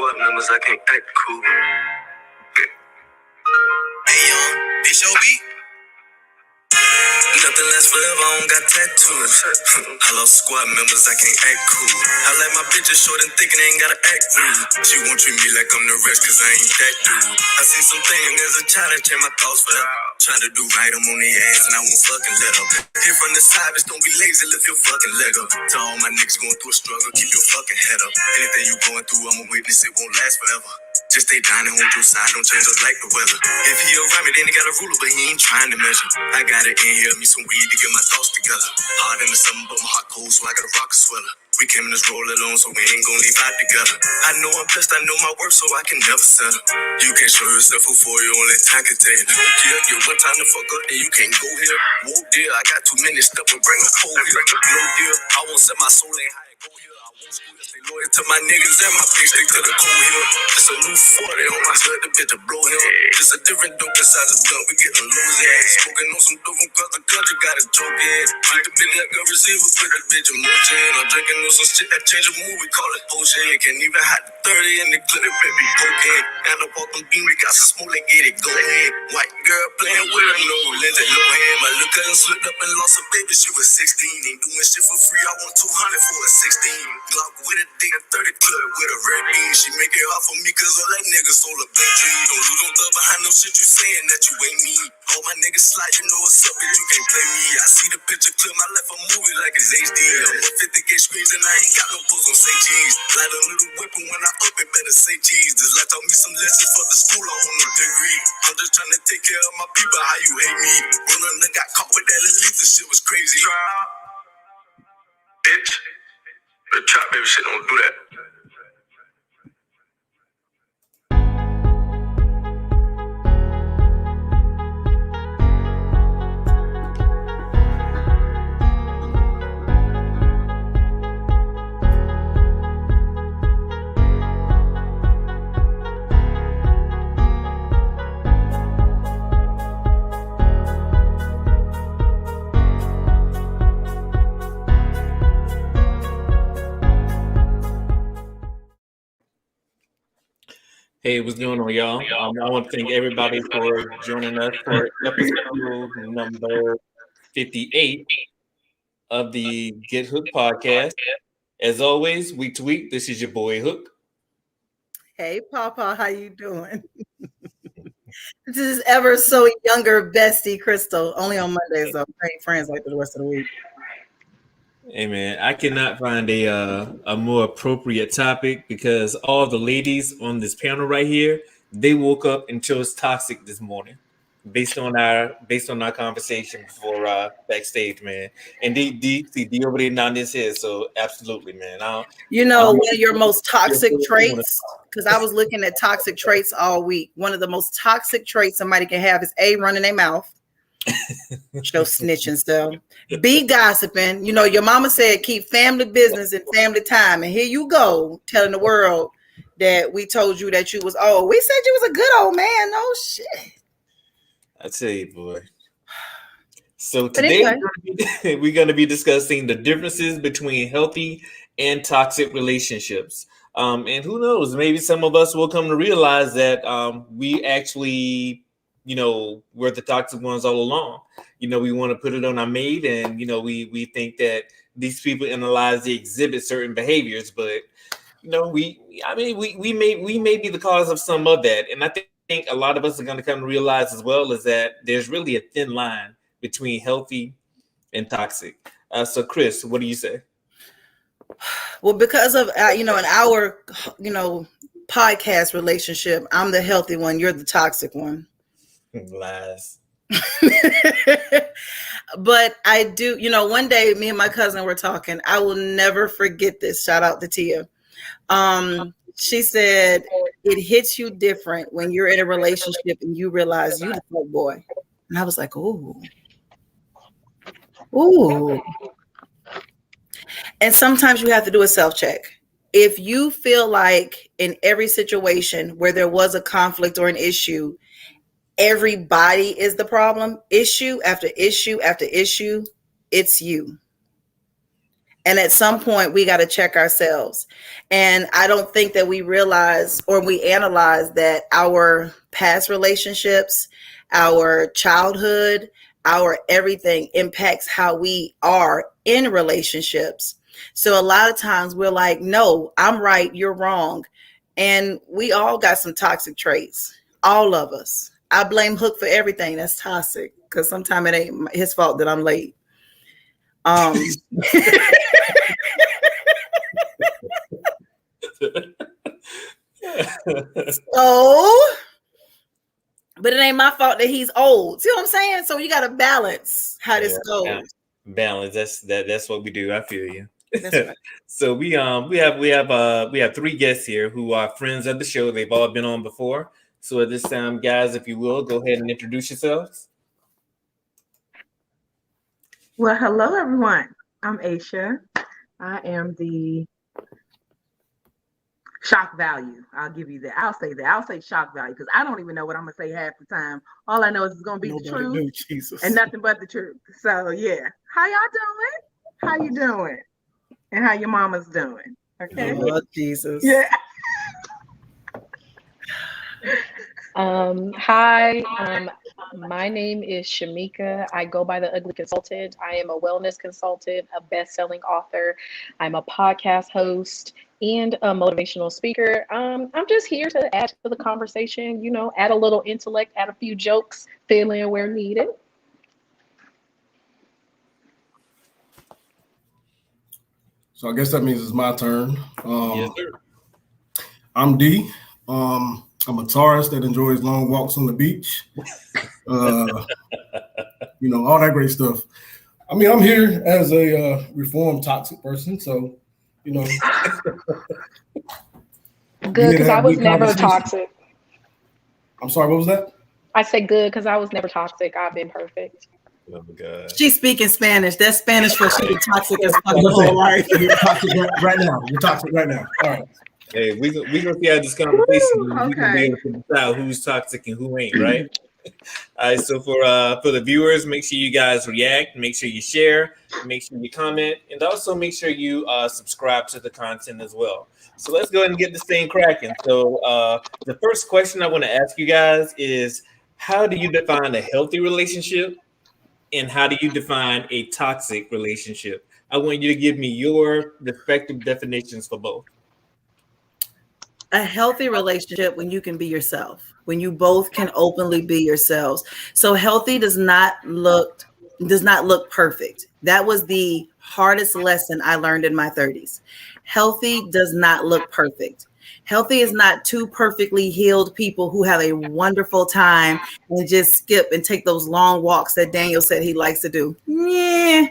squad members, I can't act cool. Hey, young, this your beat? Nothing lasts forever, I don't got tattoos. I lost squad members, I can't act cool. I like my bitches short and thick and ain't gotta act rude. She won't treat me like I'm the rest, cause I ain't that dude. I seen some things as a child that changed my thoughts forever. Try to do right, I'm on the ass and I won't fucking let up. Here from the side, bitch, don't be lazy, lift your fucking leg up. To all my niggas going through a struggle, keep your fucking head up. Anything you going through, I'm a witness, it won't last forever. Just stay down and hold your side, don't change up like the weather. If he around me, then he got a ruler, but he ain't trying to measure. I got it in here, me some weed to get my thoughts together. Hard in the summer, but my heart cold, so I got a rock sweater. We came in this roll alone, so we ain't gon' leave out together. I know I'm blessed, I know my worth, so I can never settle. You can't show yourself before you, only time can tell you. Here, you one time to fuck up, then you can't go here. Whoa, dear, I got too many stuff to bring a pole here. No deal, I won't set my soul ain't high. Go here, I won't school, stay loyal to my niggas and my bitch, stick to the cold here. It's a new 40 on my side, the bitch a blow here. It's a different dope inside the blunt, we getting low ass. Smoking on some dope from cause the country got his choke in. Treat the bitch like a receiver, put the bitch in motion. I'm drinking on some shit that change the mood, we call it potion. Can't even hide the 30 in the clip, baby, poking. And up off them beam, we got some smoke and get it going. White girl playing with her, no Lindsay Lohan. My little cousin slipped up and lost a baby, she was 16. Ain't doing shit for free, I want 200 for a 16. Glock with a thing, a 30 clip with a red beam. She make it hard for me cause all that niggas sold a big dream. Don't lose on thug behind no shit you saying that you ain't me. All my niggas slide, you know what's up, bitch, you can't play me. I see the picture clip, I left a movie like it's HD. I'm on 50K screens and I ain't got no post on say cheese. Light a little weapon when I up it, better say cheese. This life taught me some lessons for the school, I own no degree. I'm just trying to take care of my people, how you hate me. Rollin' and got caught with that elite, this shit was crazy. Bitch, the trap baby shit don't do that. Hey, what's going on, y'all? I want to thank everybody for joining us for episode number 58 of the Get Hook podcast. As always, week to week, this is your boy Hook. Hey, Papa, how you doing? This is ever so younger bestie Crystal. Only on Mondays, though. We ain't friends like the rest of the week. Hey man, I cannot find a more appropriate topic because all the ladies on this panel right here, they woke up and chose toxic this morning, based on our conversation before backstage, man. And D over there nodding his head, so absolutely, man. One of your most toxic traits, because I was looking at toxic traits all week. One of the most toxic traits somebody can have is A, running their mouth. Show snitching stuff. B, gossiping. You know, your mama said keep family business and family time. And here you go, telling the world that we told you that you was old. We said you was a good old man. No shit. I tell you, boy. So today we're going to be discussing the differences between healthy and toxic relationships. And who knows, maybe some of us will come to realize that we actually, we're the toxic ones all along. We want to put it on our mate, and we think that these people in our lives, they exhibit certain behaviors, but we may be the cause of some of that. And I think a lot of us are going to come to realize as well is that there's really a thin line between healthy and toxic. So Chris, what do you say? Well, because of in our podcast relationship, I'm the healthy one, you're the toxic one. Lies. But I do, one day me and my cousin were talking. I will never forget this. Shout out to Tia. She said it hits you different when you're in a relationship and you realize you the fuck boy. And I was like, ooh. And sometimes you have to do a self-check. If you feel like in every situation where there was a conflict or an issue, everybody is the problem, issue after issue after issue, it's you. And at some point, we got to check ourselves. And I don't think that we realize or we analyze that our past relationships, our childhood, our everything impacts how we are in relationships. So a lot of times we're like, no, I'm right, you're wrong. And we all got some toxic traits, all of us. I blame Hook for everything that's toxic because sometimes it ain't his fault that I'm late. So, but it ain't my fault that he's old. See what I'm saying? So you got to balance how this goes. Balance. That's what we do. I feel you. That's right. So we have 3 guests here who are friends of the show. They've all been on before. So at this time, guys, if you will, go ahead and introduce yourselves. Well, hello everyone. I'm Aisha. I am the shock value. I'll give you that. I'll say that. I'll say shock value because I don't even know what I'm gonna say half the time. All I know is it's gonna be the truth and nothing but the truth. So yeah. How y'all doing? How you doing? And how your mama's doing? Okay. Oh, Jesus. Yeah. Hi, my name is Shamika. I go by The Ugly Consultant. I am a wellness consultant, a best-selling author. I'm a podcast host and a motivational speaker. I'm just here to add to the conversation, you know, add a little intellect, add a few jokes, fill in where needed. So I guess that means it's my turn. Yes, sir. I'm D. I'm a Taurus that enjoys long walks on the beach. You know, all that great stuff. I mean, I'm here as a reformed toxic person, so you know. Good, because I was never toxic. I'm sorry, what was that? I said good because I was never toxic. I've been perfect. Oh my God. She's speaking Spanish. That's Spanish for she be toxic as fuck your whole life. You're toxic right now. You're toxic right now. All right. Hey, we gonna see how this conversation. Woo, We can be able to decide who's toxic and who ain't, right? All right. So for the viewers, make sure you guys react. Make sure you share. Make sure you comment, and also make sure you subscribe to the content as well. So let's go ahead and get this thing cracking. So the first question I want to ask you guys is, how do you define a healthy relationship, and how do you define a toxic relationship? I want you to give me your respective definitions for both. A healthy relationship when you can be yourself, when you both can openly be yourselves. So healthy does not look perfect. That was the hardest lesson I learned in my 30s. Healthy does not look perfect. Healthy is not two perfectly healed people who have a wonderful time and just skip and take those long walks that Daniel said he likes to do. Yeah.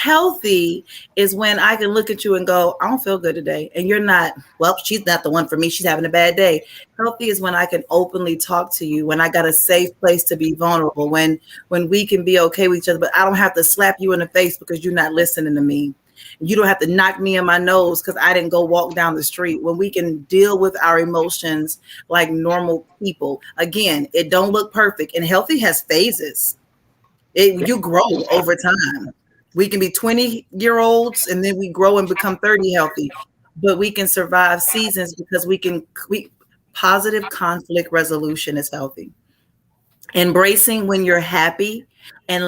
Healthy is when I can look at you and go, I don't feel good today. And you're not, well, she's not the one for me. She's having a bad day. Healthy is when I can openly talk to you, when I got a safe place to be vulnerable, when we can be okay with each other, but I don't have to slap you in the face because you're not listening to me. You don't have to knock me in my nose because I didn't go walk down the street. When we can deal with our emotions like normal people. Again, it don't look perfect. And healthy has phases. You grow over time. We can be 20-year-olds and then we grow and become 30 healthy, but we can survive seasons because positive conflict resolution is healthy. Embracing when you're happy and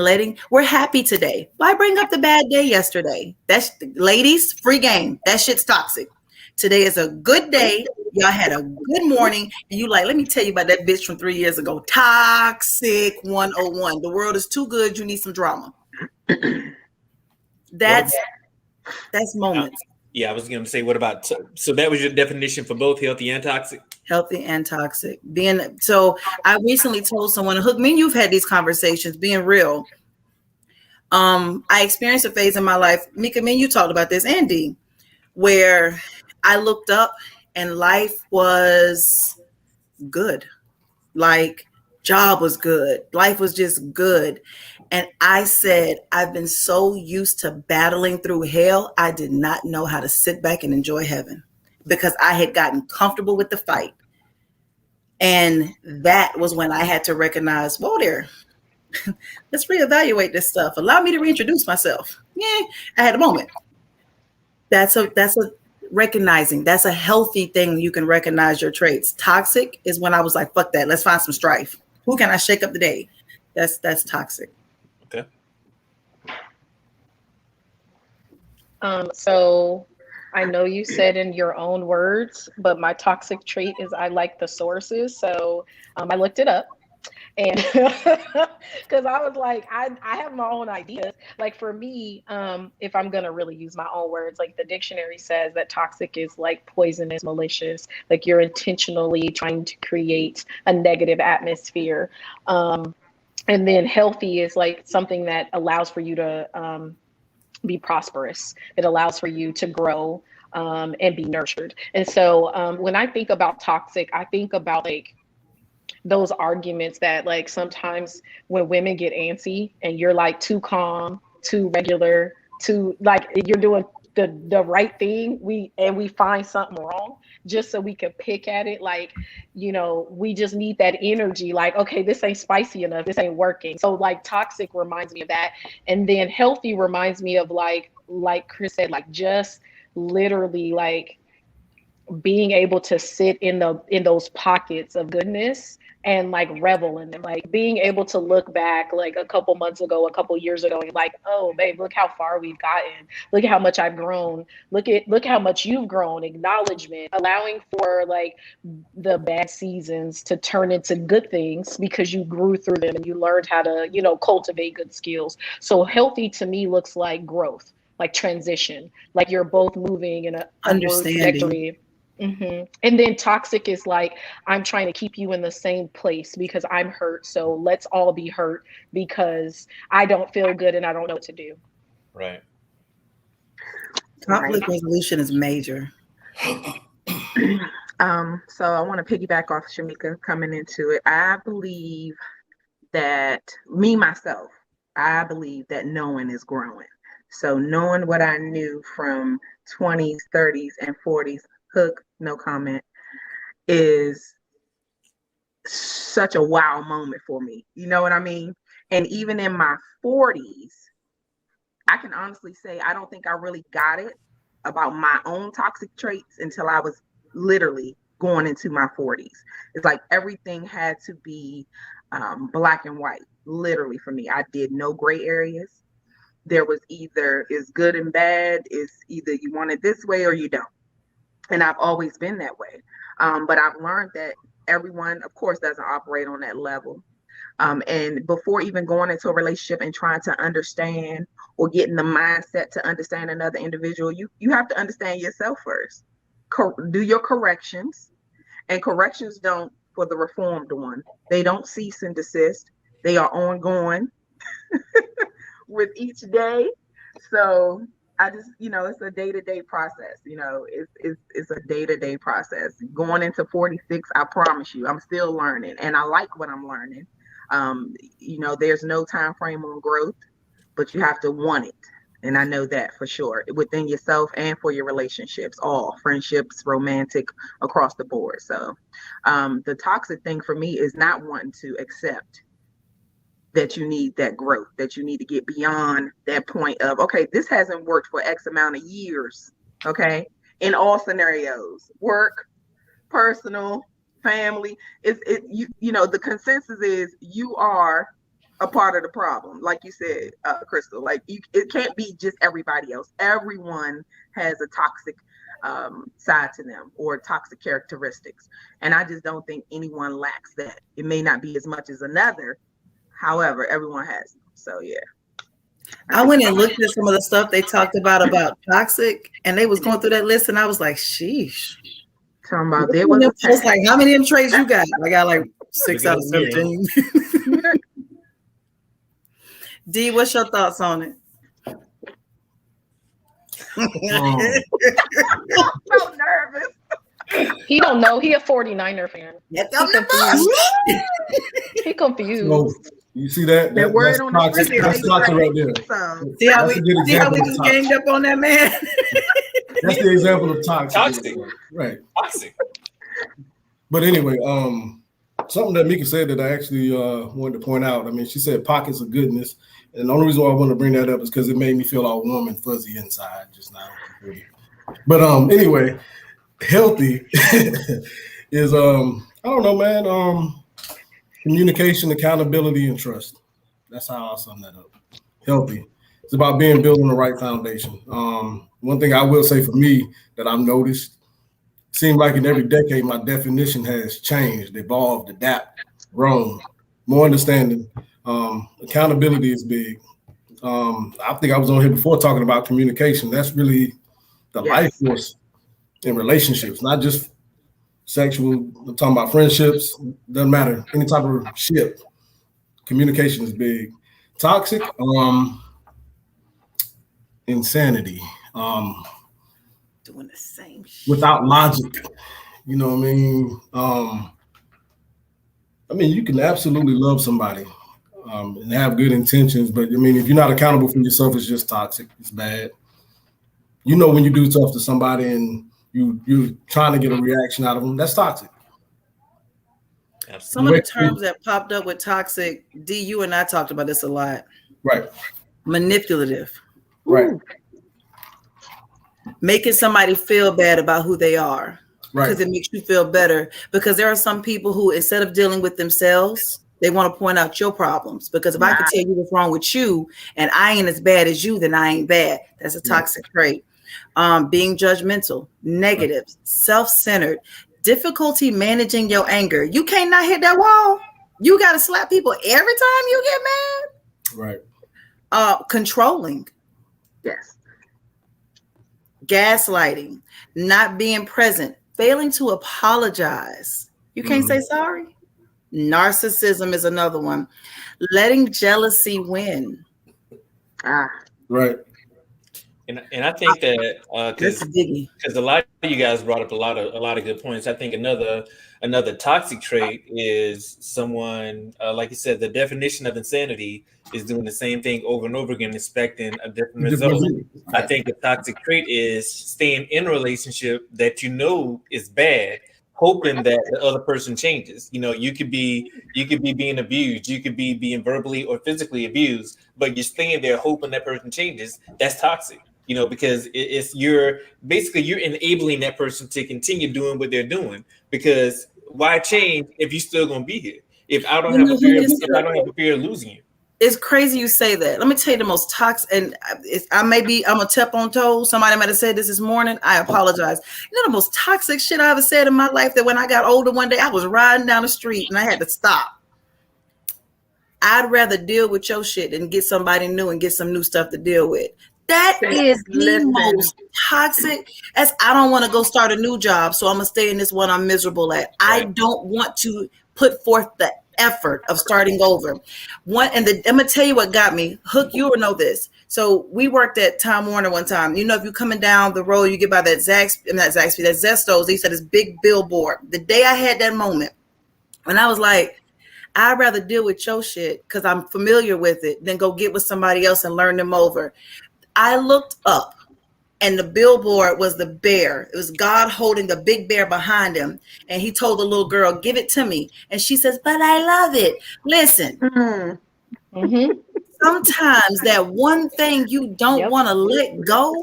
we're happy today. Why bring up the bad day yesterday? That's ladies, free game. That shit's toxic. Today is a good day. Y'all had a good morning. And you like, let me tell you about that bitch from 3 years ago. Toxic 101. The world is too good. You need some drama. That's moments. Yeah, I was going to say, what about, so that was your definition for both healthy and toxic? Healthy and toxic. So I recently told someone, Hook, me and you've had these conversations, being real. I experienced a phase in my life, Mika, me and you talked about this, Andy, where I looked up and life was good. Like, job was good. Life was just good. And I said, I've been so used to battling through hell, I did not know how to sit back and enjoy heaven because I had gotten comfortable with the fight. And that was when I had to recognize, whoa there, let's reevaluate this stuff. Allow me to reintroduce myself. Yeah, I had a moment. That's a recognizing. That's a healthy thing. You can recognize your traits. Toxic is when I was like, fuck that. Let's find some strife. Who can I shake up today? That's toxic. Okay. So I know you said in your own words, but my toxic trait is I like the sources. So I looked it up. And because I was like, I have my own ideas. Like for me, if I'm going to really use my own words, like the dictionary says that toxic is like poisonous, malicious, like you're intentionally trying to create a negative atmosphere. And then healthy is like something that allows for you to be prosperous. It allows for you to grow and be nurtured. And so when I think about toxic, I think about like those arguments that like sometimes when women get antsy and you're like too calm, too regular, too like you're doing the right thing, we find something wrong just so we can pick at it. Like, you know, we just need that energy. Like, okay, this ain't spicy enough. This ain't working. So like toxic reminds me of that. And then healthy reminds me of like Chris said, like just literally like being able to sit in those pockets of goodness and like revel in them, like being able to look back like a couple months ago, a couple years ago, and like, oh babe, look how far we've gotten. Look at how much I've grown. Look how much you've grown. Acknowledgement, allowing for like the bad seasons to turn into good things because you grew through them and you learned how to, you know, cultivate good skills. So healthy to me looks like growth, like transition, like you're both moving in a trajectory. Mm-hmm. And then toxic is like, I'm trying to keep you in the same place because I'm hurt. So let's all be hurt because I don't feel good and I don't know what to do. Right. Conflict resolution is major. So I want to piggyback off Shamika coming into it. I believe that I believe that knowing is growing. So knowing what I knew from 20s, 30s, and 40s, hook, no comment, is such a wow moment for me. You know what I mean? And even in my 40s, I can honestly say I don't think I really got it about my own toxic traits until I was literally going into my 40s. It's like everything had to be black and white, literally for me. I did no gray areas. There was either is good and bad, is either you want it this way or you don't. And I've always been that way. But I've learned that everyone, of course, doesn't operate on that level. And before even going into a relationship and trying to understand or getting the mindset to understand another individual, you have to understand yourself first. Do your corrections. And corrections don't, for the reformed one, they don't cease and desist. They are ongoing with each day. So I just, you know, it's a day-to-day process. You know, it's a day-to-day process. Going into 46, I promise you, I'm still learning, and I like what I'm learning. You know, there's no time frame on growth, but you have to want it, and I know that for sure within yourself and for your relationships, all friendships, romantic, across the board. So, the toxic thing for me is not wanting to accept that you need that growth, that you need to get beyond that point of, okay, this hasn't worked for X amount of years, okay? In all scenarios, work, personal, family, you know, the consensus is you are a part of the problem. Like you said, Crystal, like it can't be just everybody else. Everyone has a toxic side to them or toxic characteristics. And I just don't think anyone lacks that. It may not be as much as another. However, everyone has them. So yeah. I went and looked at some of the stuff they talked about toxic, and they was going through that list, and I was like, sheesh. Talking about there was just like, how many of them traits you got? I got like 6 out of 17. D, what's your thoughts on it? I'm so nervous. He don't know. He a 49er fan. He confused. So, you see that? That word on toxic. That's toxic right there. See how we just ganged up on that man? That's the example of toxic. Toxic. Right. Toxic. But anyway, something that Mika said that I actually wanted to point out. I mean, she said pockets of goodness. And the only reason why I want to bring that up is because it made me feel all warm and fuzzy inside just now. But anyway, healthy is I don't know, man. Communication, accountability, and trust. That's how I'll sum that up. Healthy. It's about being built on the right foundation. One thing I will say for me that I've noticed, it seems like in every decade, my definition has changed, evolved, adapted, grown, more understanding. Accountability is big. I think I was on here before talking about communication. That's really the life force in relationships, not just sexual. I'm talking about friendships. Doesn't matter. Any type of ship. Communication is big. Toxic, insanity. Doing the same shit without logic. You know what I mean? You can absolutely love somebody and have good intentions, but I mean, if you're not accountable for yourself, it's just toxic. It's bad. You know when you do stuff to somebody and you're trying to get a reaction out of them, that's toxic. Some of the terms that popped up with toxic, D, you and I talked about this a lot. Right. Manipulative. Right. Making somebody feel bad about who they are. Right. Because it makes you feel better. Because there are some people who, instead of dealing with themselves, they want to point out your problems. Because if I could tell you what's wrong with you and I ain't as bad as you, then I ain't bad. That's a toxic trait. Being judgmental, negative, self-centered, difficulty managing your anger. You can't not hit that wall. You got to slap people every time you get mad. Right. Controlling. Yes. Gaslighting, not being present, failing to apologize. You can't say sorry. Narcissism is another one. Letting jealousy win. Right. And I think that because a lot of you guys brought up a lot of good points. I think another toxic trait is someone like you said, the definition of insanity is doing the same thing over and over again, expecting a different result. I think a toxic trait is staying in a relationship that you know is bad, hoping that the other person changes. You know, you could be being abused, you could be being verbally or physically abused, but you're staying there hoping that person changes. That's toxic. You know, because you're enabling that person to continue doing what they're doing. Because why change if you're still gonna be here? If I don't have a fear of losing you. It's crazy you say that. Let me tell you the most toxic, and I'm gonna step on toes. Somebody might have said this morning. I apologize. You know the most toxic shit I ever said in my life, that when I got older one day, I was riding down the street and I had to stop. I'd rather deal with your shit than get somebody new and get some new stuff to deal with. That is the most toxic. As I don't want to go start a new job, so I'm gonna stay in this one I'm miserable at. I don't want to put forth the effort of starting over. I'm gonna tell you what got me. Hook, you will know this. So we worked at Time Warner one time. You know, if you're coming down the road, you get by that that Zestos. They said this big billboard. The day I had that moment, when I was like, I'd rather deal with your shit because I'm familiar with it than go get with somebody else and learn them over. I looked up and the billboard was the bear. It was God holding the big bear behind him. And he told the little girl, give it to me. And she says, but I love it. Listen, sometimes that one thing you don't want to let go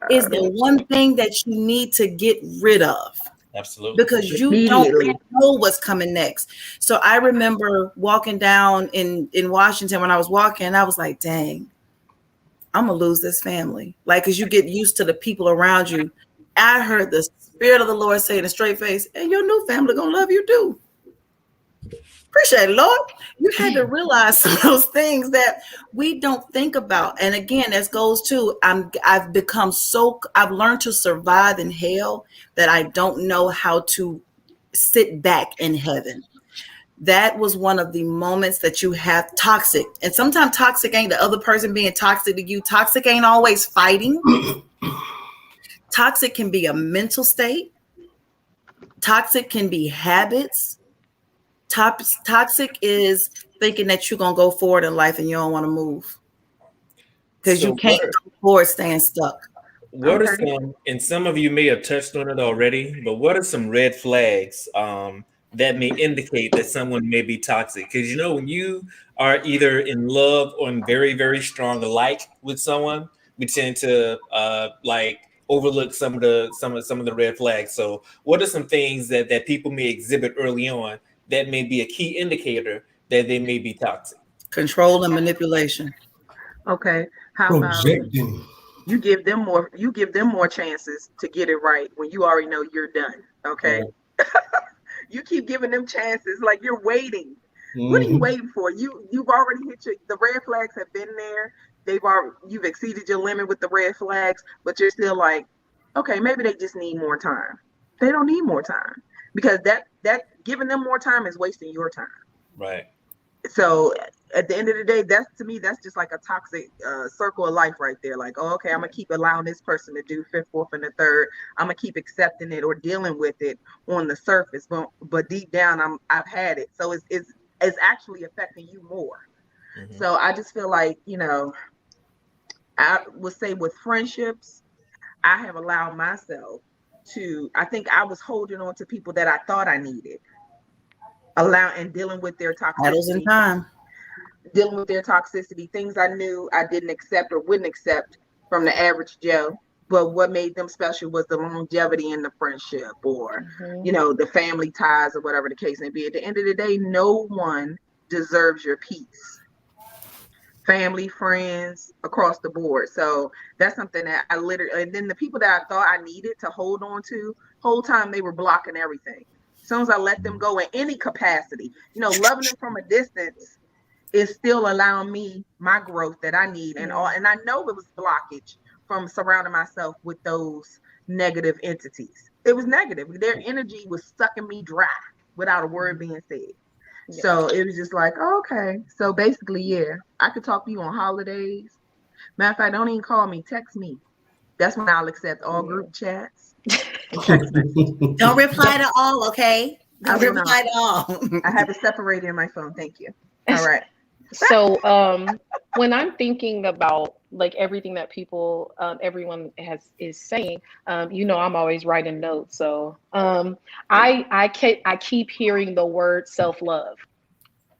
is the one thing that you need to get rid of. Absolutely. Because you don't know what's coming next. So I remember walking down in Washington when I was walking, I was like, dang, I'm going to lose this family. Like, because you get used to the people around you. I heard the Spirit of the Lord say in a straight face, and your new family going to love you too. Appreciate it, Lord. You had to realize some of those things that we don't think about. And again, that goes to, I've learned to survive in hell that I don't know how to sit back in heaven. That was one of the moments that you have toxic. And sometimes toxic ain't the other person being toxic to you. Toxic ain't always fighting. Toxic can be a mental state. Toxic can be habits. Toxic is thinking that you're going to go forward in life and you don't want to move. Because you can't go forward staying stuck. What are some, and some of you may have touched on it already, but what are some red flags that may indicate that someone may be toxic? Because, you know, when you are either in love or in very, very strong alike with someone, we tend to overlook some of the red flags. So what are some things that people may exhibit early on that may be a key indicator that they may be toxic? Control and manipulation. Okay. How about you give them more chances to get it right when you already know you're done. Okay. You keep giving them chances like you're waiting. What are you waiting for? You've already the red flags have been there. You've exceeded your limit with the red flags, but you're still like, okay, maybe they just need more time. They don't need more time, because that giving them more time is wasting your time. Right. So at the end of the day, that's just like a toxic circle of life right there. Like, oh, okay, I'm gonna keep allowing this person to do fifth, fourth, and the third. I'm gonna keep accepting it or dealing with it on the surface, but deep down, I've had it. So it's actually affecting you more. Mm-hmm. So I just feel like, I would say with friendships, I have allowed myself to. I think I was holding on to people that I thought I needed. And dealing with their toxicity. Dealing with their toxicity, things I knew I didn't accept or wouldn't accept from the average Joe. But what made them special was the longevity in the friendship, or the family ties, or whatever the case may be. At the end of the day, no one deserves your peace. Family, friends, across the board. So that's something that I literally. And then the people that I thought I needed to hold on to, whole time they were blocking everything. As soon as I let them go in any capacity, loving them from a distance is still allowing me my growth that I need. And I know it was blockage from surrounding myself with those negative entities. It was negative. Their energy was sucking me dry without a word being said. Yeah. So it was just like, okay. So basically, yeah, I could talk to you on holidays. Matter of fact, don't even call me, text me. That's when I'll accept all group chats. Don't reply to all, okay? Don't reply to all. I have it separated in my phone. Thank you. All right. So when I'm thinking about like everything that everyone is saying, I'm always writing notes. So I keep hearing the word self-love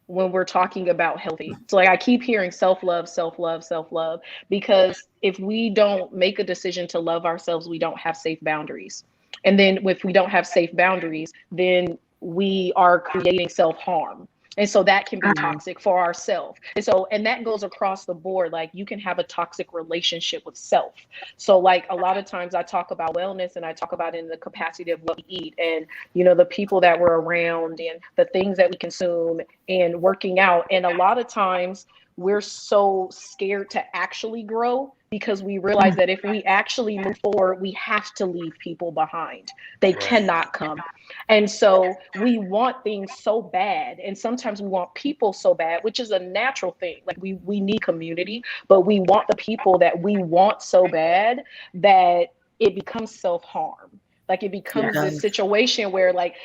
when we're talking about healthy. So like I keep hearing self-love, self-love, self-love, because if we don't make a decision to love ourselves, we don't have safe boundaries. And then if we don't have safe boundaries, then we are creating self-harm. And so that can be toxic for ourselves. And that goes across the board. Like you can have a toxic relationship with self. So like a lot of times I talk about wellness, and I talk about it in the capacity of what we eat, and, the people that we're around and the things that we consume and working out. And a lot of times we're so scared to actually grow because we realize that if we actually move forward, we have to leave people behind. They cannot come. And so we want things so bad. And sometimes we want people so bad, which is a natural thing. Like we need community, but we want the people that we want so bad that it becomes self-harm. Like it becomes this situation where like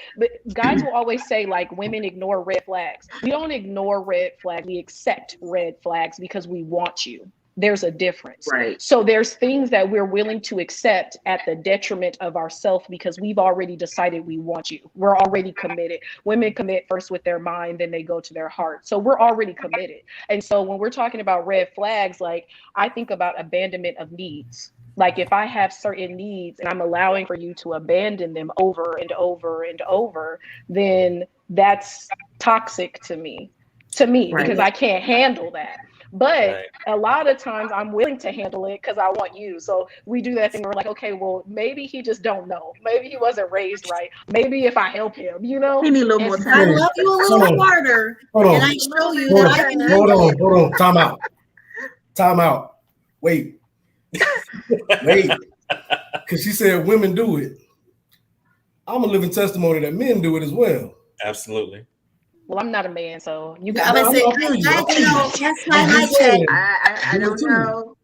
guys will always say like women ignore red flags. We don't ignore red flags. We accept red flags because we want you. There's a difference. Right. So there's things that we're willing to accept at the detriment of ourselves because we've already decided we want you. We're already committed. Women commit first with their mind, then they go to their heart. So we're already committed. And so when we're talking about red flags, like I think about abandonment of needs. Like if I have certain needs and I'm allowing for you to abandon them over and over and over, then that's toxic to me, because I can't handle that. But a lot of times I'm willing to handle it because I want you. So we do that thing where we're like, okay, well, maybe he just don't know. Maybe he wasn't raised right. Maybe if I help him, he need a little more time. I love you a little harder. And I show you that I can hold on. Time out. Wait. Because she said women do it. I'm a living testimony that men do it as well. Absolutely. Well, I'm not a man, so you got I don't know.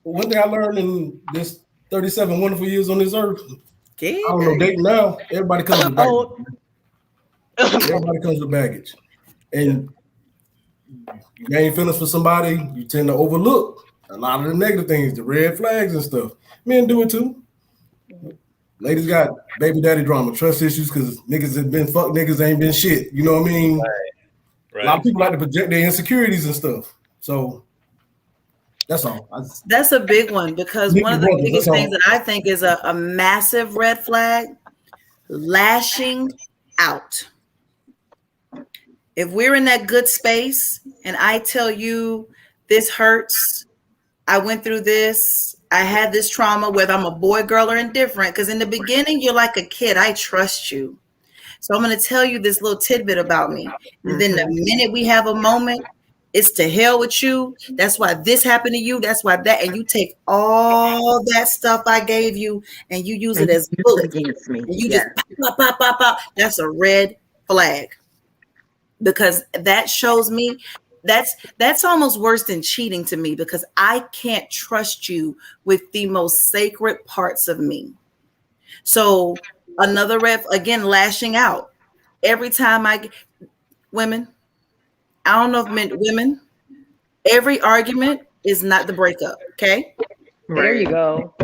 One thing I learned in this 37 wonderful years on this earth, I don't know, dating now, everybody comes with baggage. Everybody comes with baggage. And you gain feelings for somebody, you tend to overlook a lot of the negative things, the red flags and stuff. Men do it too. Ladies got baby daddy drama, trust issues, because niggas have been fucked, niggas ain't been shit. You know what I mean? Right. A lot of people like to project their insecurities and stuff. So That's all. That's a big one because one of the biggest things that I think is a massive red flag, lashing out. If we're in that good space and I tell you this hurts, I went through this, I had this trauma, whether I'm a boy, girl, or indifferent, because in the beginning, you're like a kid. I trust you. So I'm going to tell you this little tidbit about me. And then the minute we have a moment, it's to hell with you. That's why this happened to you. That's why that. And you take all that stuff I gave you and you use it as bullets against me. And you just pop, pop, pop, pop. That's a red flag. Because that shows me that's almost worse than cheating to me, because I can't trust you with the most sacred parts of me. So another again, lashing out. Every time women, I don't know if women, every argument is not the breakup. Okay. There you go.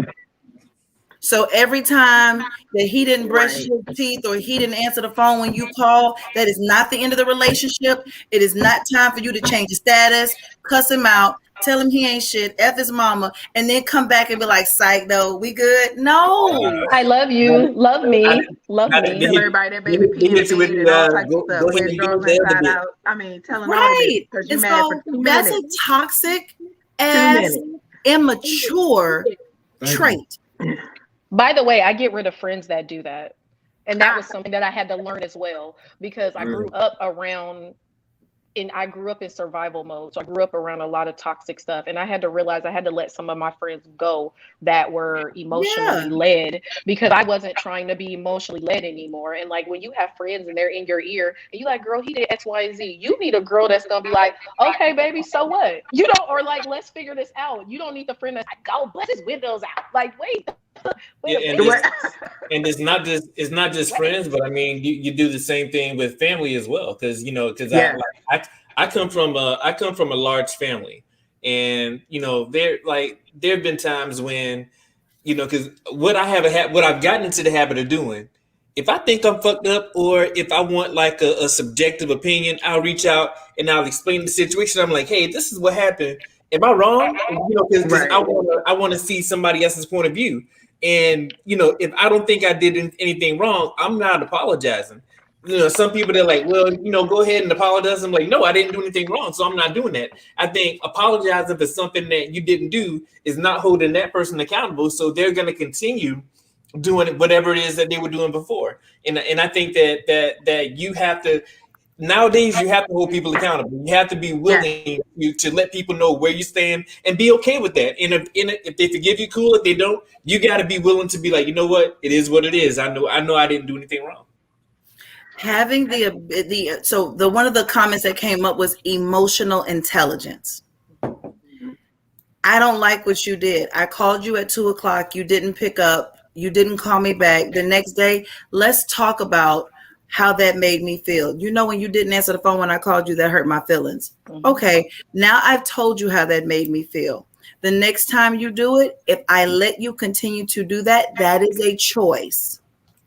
So every time that he didn't brush his teeth or he didn't answer the phone when you call, that is not the end of the relationship. It is not time for you to change the status, cuss him out, tell him he ain't shit, F his mama, and then come back and be like, psych, though, we good? No. I love you. Love me. Love me. Tell everybody that baby pee and all types of stuff. When girls inside out. I mean, telling all of it because you're mad for 2 minutes. That's a toxic ass, immature trait. By the way, I get rid of friends that do that. And that was something that I had to learn as well, because I grew up in survival mode. So I grew up around a lot of toxic stuff. And I had to realize I had to let some of my friends go that were emotionally led, because I wasn't trying to be emotionally led anymore. And like when you have friends and they're in your ear and you like, girl, he did X, Y, and Z. You need a girl that's going to be like, okay, baby, so what? You don't, or like, let's figure this out. You don't need the friend that's like, go bust his windows out. Like, wait. And it's not just friends, but I mean, you do the same thing with family as well, because I come from a large family, and there have been times when because what I've gotten into the habit of doing, if I think I'm fucked up or if I want like a subjective opinion, I'll reach out and I'll explain the situation. I'm like, hey, this is what happened. Am I wrong? Because I want to see somebody else's point of view. And, if I don't think I did anything wrong, I'm not apologizing. Some people, they're like, well, go ahead and apologize. I'm like, no, I didn't do anything wrong, so I'm not doing that. I think apologizing for something that you didn't do is not holding that person accountable. So they're going to continue doing whatever it is that they were doing before. And I think that you have to, nowadays, you have to hold people accountable. You have to be willing to let people know where you stand and be okay with that. And if they forgive you, cool. If they don't, you got to be willing to be like, you know what? It is what it is. I know I didn't do anything wrong. Having the one of the comments that came up was emotional intelligence. I don't like what you did. I called you at 2:00. You didn't pick up. You didn't call me back. The next day, let's talk about how that made me feel. When you didn't answer the phone when I called you, that hurt my feelings. Mm-hmm. Okay, now I've told you how that made me feel. The next time you do it, if I let you continue to do that, that is a choice.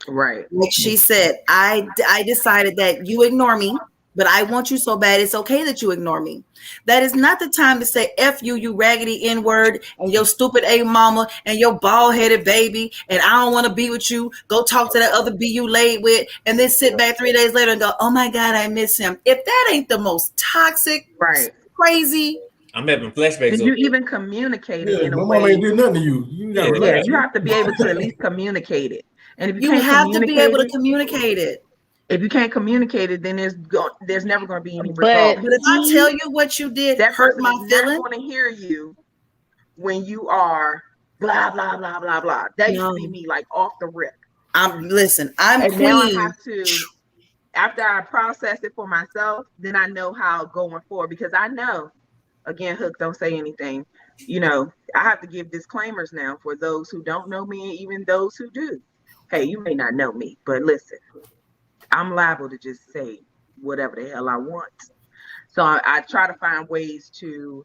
Right. Like she said, I decided that you ignore me, but I want you so bad, it's okay that you ignore me. That is not the time to say F you, you raggedy N-word, and your stupid A mama, and your bald-headed baby, and I don't want to be with you. Go talk to that other B you laid with, and then sit back 3 days later and go, oh my God, I miss him. If that ain't the most toxic, crazy. I'm having flashbacks. Did you even communicate it in a way? My mama ain't did nothing to you. You have to be able to at least communicate it. And if you have to be able to communicate it. If you can't communicate it, then there's never going to be any result. But if I tell you what you did, that hurt my feelings. I want to hear you when you are blah blah blah blah blah. That used to be me, like off the rip. I'm queen. Now I have to, after I process it for myself, then I know how going forward, because I know, again, Hook, don't say anything. I have to give disclaimers now for those who don't know me and even those who do. Hey, you may not know me, but listen. I'm liable to just say whatever the hell I want. So I try to find ways to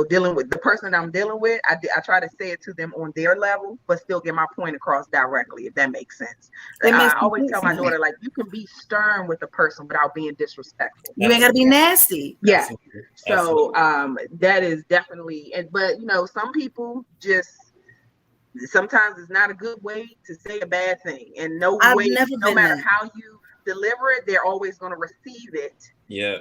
dealing with the person that I'm dealing with, I try to say it to them on their level, but still get my point across directly, if that makes sense. I always tell my daughter, like, you can be stern with a person without being disrespectful. You ain't got to be nasty. Yeah. So that is definitely, but some people just, sometimes it's not a good way to say a bad thing, and no matter how you deliver it, they're always going to receive it. Yeah.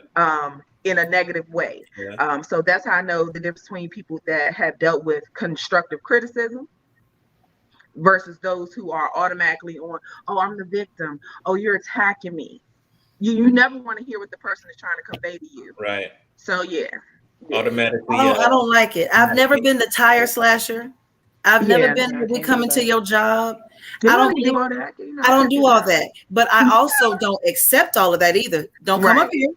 In a negative way. Yeah. So that's how I know the difference between people that have dealt with constructive criticism versus those who are automatically on, oh, I'm the victim. Oh, you're attacking me. You never want to hear what the person is trying to convey to you. Right. So yeah. Automatically. I don't like it. I've never been the tire slasher. I've never been when we come into your job. I don't do all that. I don't do all that. But I also don't accept all of that either. Don't come up here.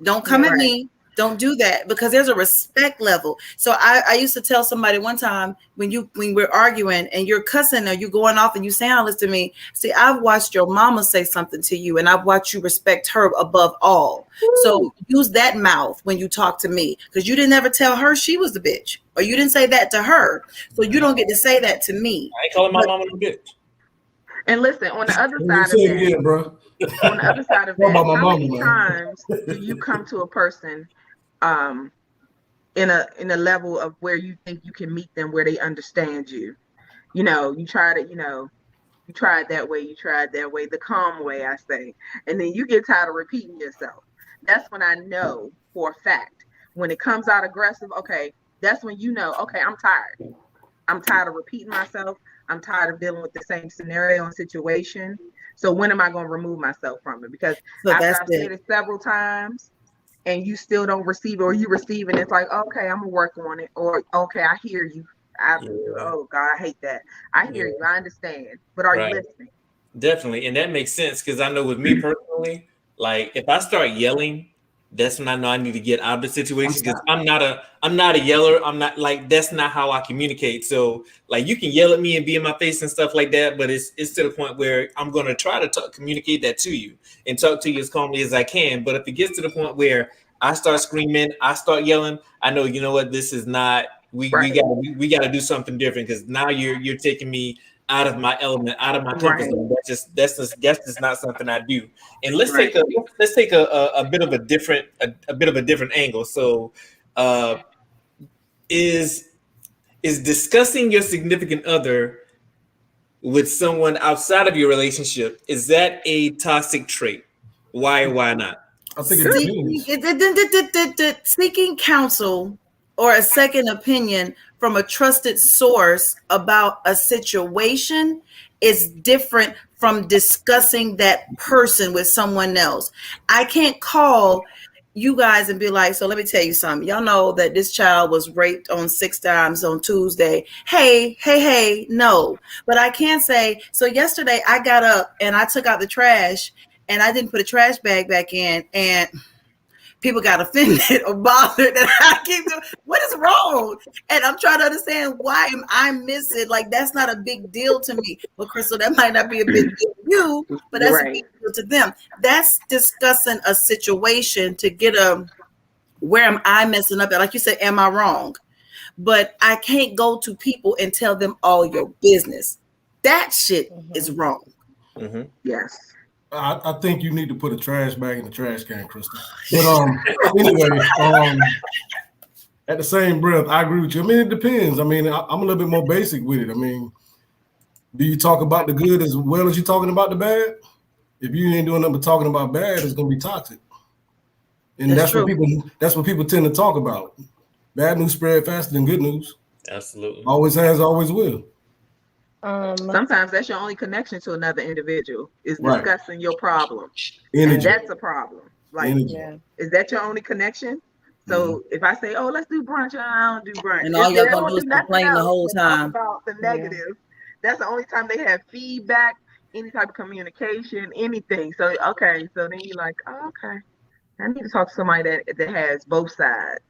Don't come at me. Don't do that, because there's a respect level. So I used to tell somebody one time, when we're arguing and you're cussing or you going off and you saying all this to me, see, I've watched your mama say something to you and I've watched you respect her above all. Ooh. So use that mouth when you talk to me, because you didn't ever tell her she was the bitch, or you didn't say that to her. So you don't get to say that to me. I ain't calling my mama a bitch. And listen, on the other side of that, bro. On the other side of that, how many times do you come to a person in a level of where you think you can meet them where they understand you? You try it that way, the calm way, I say, and then you get tired of repeating yourself. That's when I know for a fact, when it comes out aggressive, okay, that's when okay, I'm tired. I'm tired of repeating myself. I'm tired of dealing with the same scenario and situation. So when am I going to remove myself from it? Because I've said it several times and you still don't receive it, or you receive it and it's like, okay, I'm going to work on it. Or, okay, I hear you. Oh, God, I hate that. I hear you. I understand. But are you listening? Definitely. And that makes sense, because I know with me personally, like, if I start yelling, that's when I know I need to get out of the situation, because I'm not a yeller. I'm not, like, that's not how I communicate. So, like, you can yell at me and be in my face and stuff like that, but it's to the point where I'm going to try to communicate that to you and talk to you as calmly as I can. But if it gets to the point where I start screaming, I start yelling, I know, you know what, this is not, we got to do something different, because now you're taking me out of my element, out of my comfort zone. That's just not something I do. And let's take a bit of a different angle. So, is discussing your significant other with someone outside of your relationship, is that a toxic trait? Why not? I think seeking counsel or a second opinion from a trusted source about a situation is different from discussing that person with someone else. I can't call you guys and be like, so let me tell you something. Y'all know that this child was raped on 6 times on Tuesday. Hey, no. But I can say, so yesterday I got up and I took out the trash and I didn't put a trash bag back in, and people got offended or bothered that I keep doing. What is wrong? And I'm trying to understand, why am I missing? Like, that's not a big deal to me. Well, Crystal, that might not be a big deal to you, but that's a big deal to them. That's discussing a situation to get where am I messing up at? Like you said, am I wrong? But I can't go to people and tell them all your business. That shit is wrong. Mm-hmm. Yes. I think you need to put a trash bag in the trash can, Crystal. But anyway, at the same breath, I agree with you. I mean, it depends. I mean, I'm a little bit more basic with it. I mean, do you talk about the good as well as you're talking about the bad? If you ain't doing nothing but talking about bad, it's gonna be toxic. And that's what people tend to talk about. Bad news spread faster than good news. Absolutely. Always has, always will. Sometimes that's your only connection to another individual, is discussing your problem. Energy. And that's a problem. Like, is that your only connection? So if I say, oh, let's do brunch, I don't do brunch. And all y'all gonna do is complain the whole time about the negative. That's the only time they have feedback, any type of communication, anything. So so then you're like, oh, okay, I need to talk to somebody that has both sides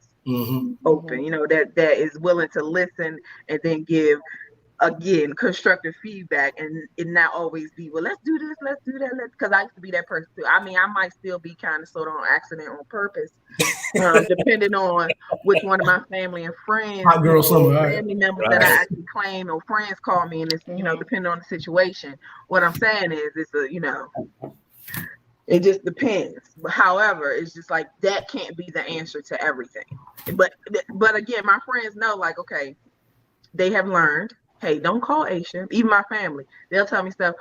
open, that is willing to listen and then give again, constructive feedback, and it not always be, well, let's do this, let's do that, because I used to be that person too. I mean, I might still be kind of sort of on accident, on purpose, depending on which one of my family and friends, family members that I actually claim, or friends call me, and it's, you know, depending on the situation. What I'm saying is, it's a, you know, it just depends. But however, it's just like that can't be the answer to everything. But again, my friends know, like, okay, they have learned, hey, don't call Aisha. Even my family, they'll tell me stuff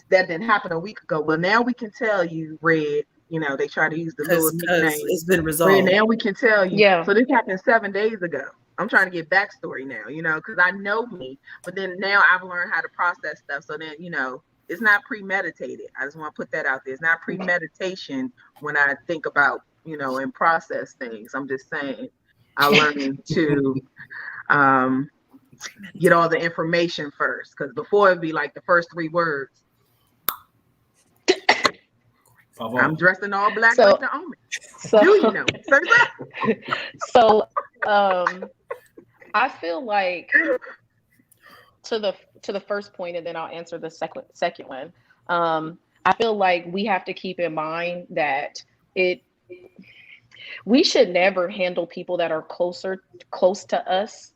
that didn't happen a week ago. Well, now we can tell you, Red. You know, they try to use the little nickname. It's been resolved. Red, now we can tell you. Yeah. So this happened 7 days ago. I'm trying to get backstory now, you know, because I know me, but then now I've learned how to process stuff. So then, you know, it's not premeditated. I just want to put that out there. It's not premeditation when I think about, you know, and process things. I'm just saying I learned to get all the information first, because before it'd be like the first 3 words. I'm dressed in all black like the Omen. So, do you know? So I feel like to the first point, and then I'll answer the second one. I feel like we have to keep in mind that we should never handle people that are close to us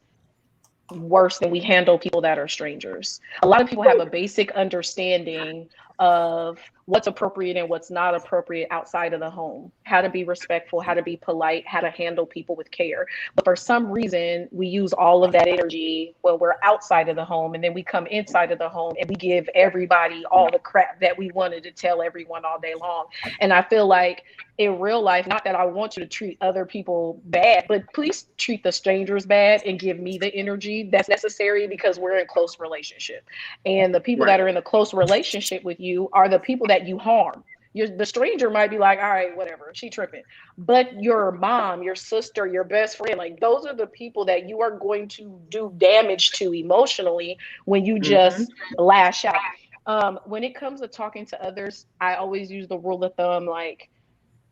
worse than we handle people that are strangers. A lot of people have a basic understanding of what's appropriate and what's not appropriate outside of the home, how to be respectful, how to be polite, how to handle people with care. But for some reason, we use all of that energy when we're outside of the home, and then we come inside of the home and we give everybody all the crap that we wanted to tell everyone all day long. And I feel like in real life, not that I want you to treat other people bad, but please treat the strangers bad and give me the energy that's necessary, because we're in close relationship. And the people that are in a close relationship with you are the people that you harm. The stranger might be like, all right, whatever, she tripping. But your mom, your sister, your best friend, like those are the people that you are going to do damage to emotionally when you just lash out. When it comes to talking to others, I always use the rule of thumb, like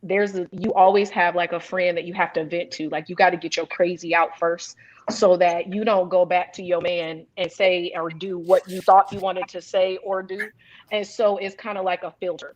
you always have like a friend that you have to vent to. Like you got to get your crazy out first, so that you don't go back to your man and say or do what you thought you wanted to say or do. And so it's kind of like a filter.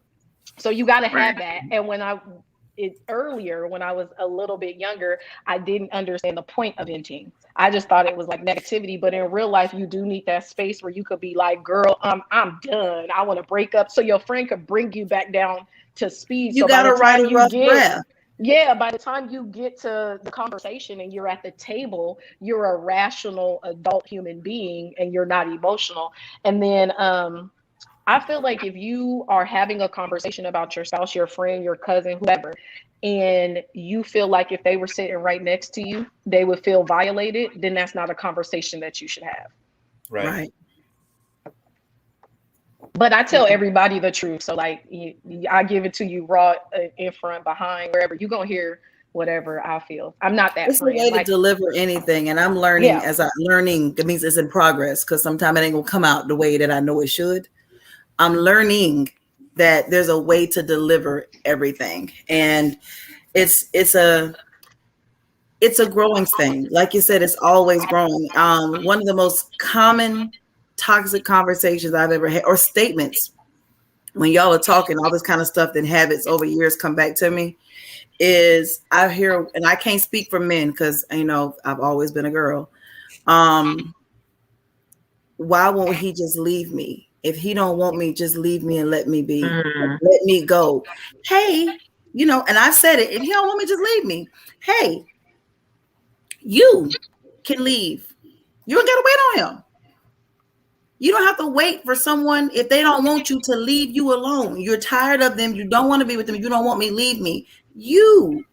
So you got to have that. And earlier, when I was a little bit younger, I didn't understand the point of venting. I just thought it was like negativity. But in real life, you do need that space where you could be like, girl, I'm done. I want to break up. So your friend could bring you back down to speed. You got to write a rough draft. Yeah, by the time you get to the conversation and you're at the table, you're a rational adult human being and you're not emotional. And then I feel like if you are having a conversation about your spouse, your friend, your cousin, whoever, and you feel like if they were sitting right next to you, they would feel violated, then that's not a conversation that you should have. Right. But I tell everybody the truth. So like I give it to you raw, in front, behind, wherever. You're going to hear whatever I feel. I'm not that It's friend. A way to deliver anything. And I'm learning as I'm learning. That means it's in progress, because sometimes it ain't going to come out the way that I know it should. I'm learning that there's a way to deliver everything. And it's a growing thing. Like you said, it's always growing. One of the most common toxic conversations I've ever had, or statements, when y'all are talking, all this kind of stuff that habits over years come back to me, is I hear, and I can't speak for men because, you know, I've always been a girl. Why won't he just leave me? If he don't want me, just leave me and let me be. Let me go. Hey, you know, and I've said it. If he don't want me, just leave me. Hey, you can leave. You don't got to wait on him. You don't have to wait for someone if they don't want you to leave you alone. You're tired of them. You don't want to be with them. You don't want me, leave me. You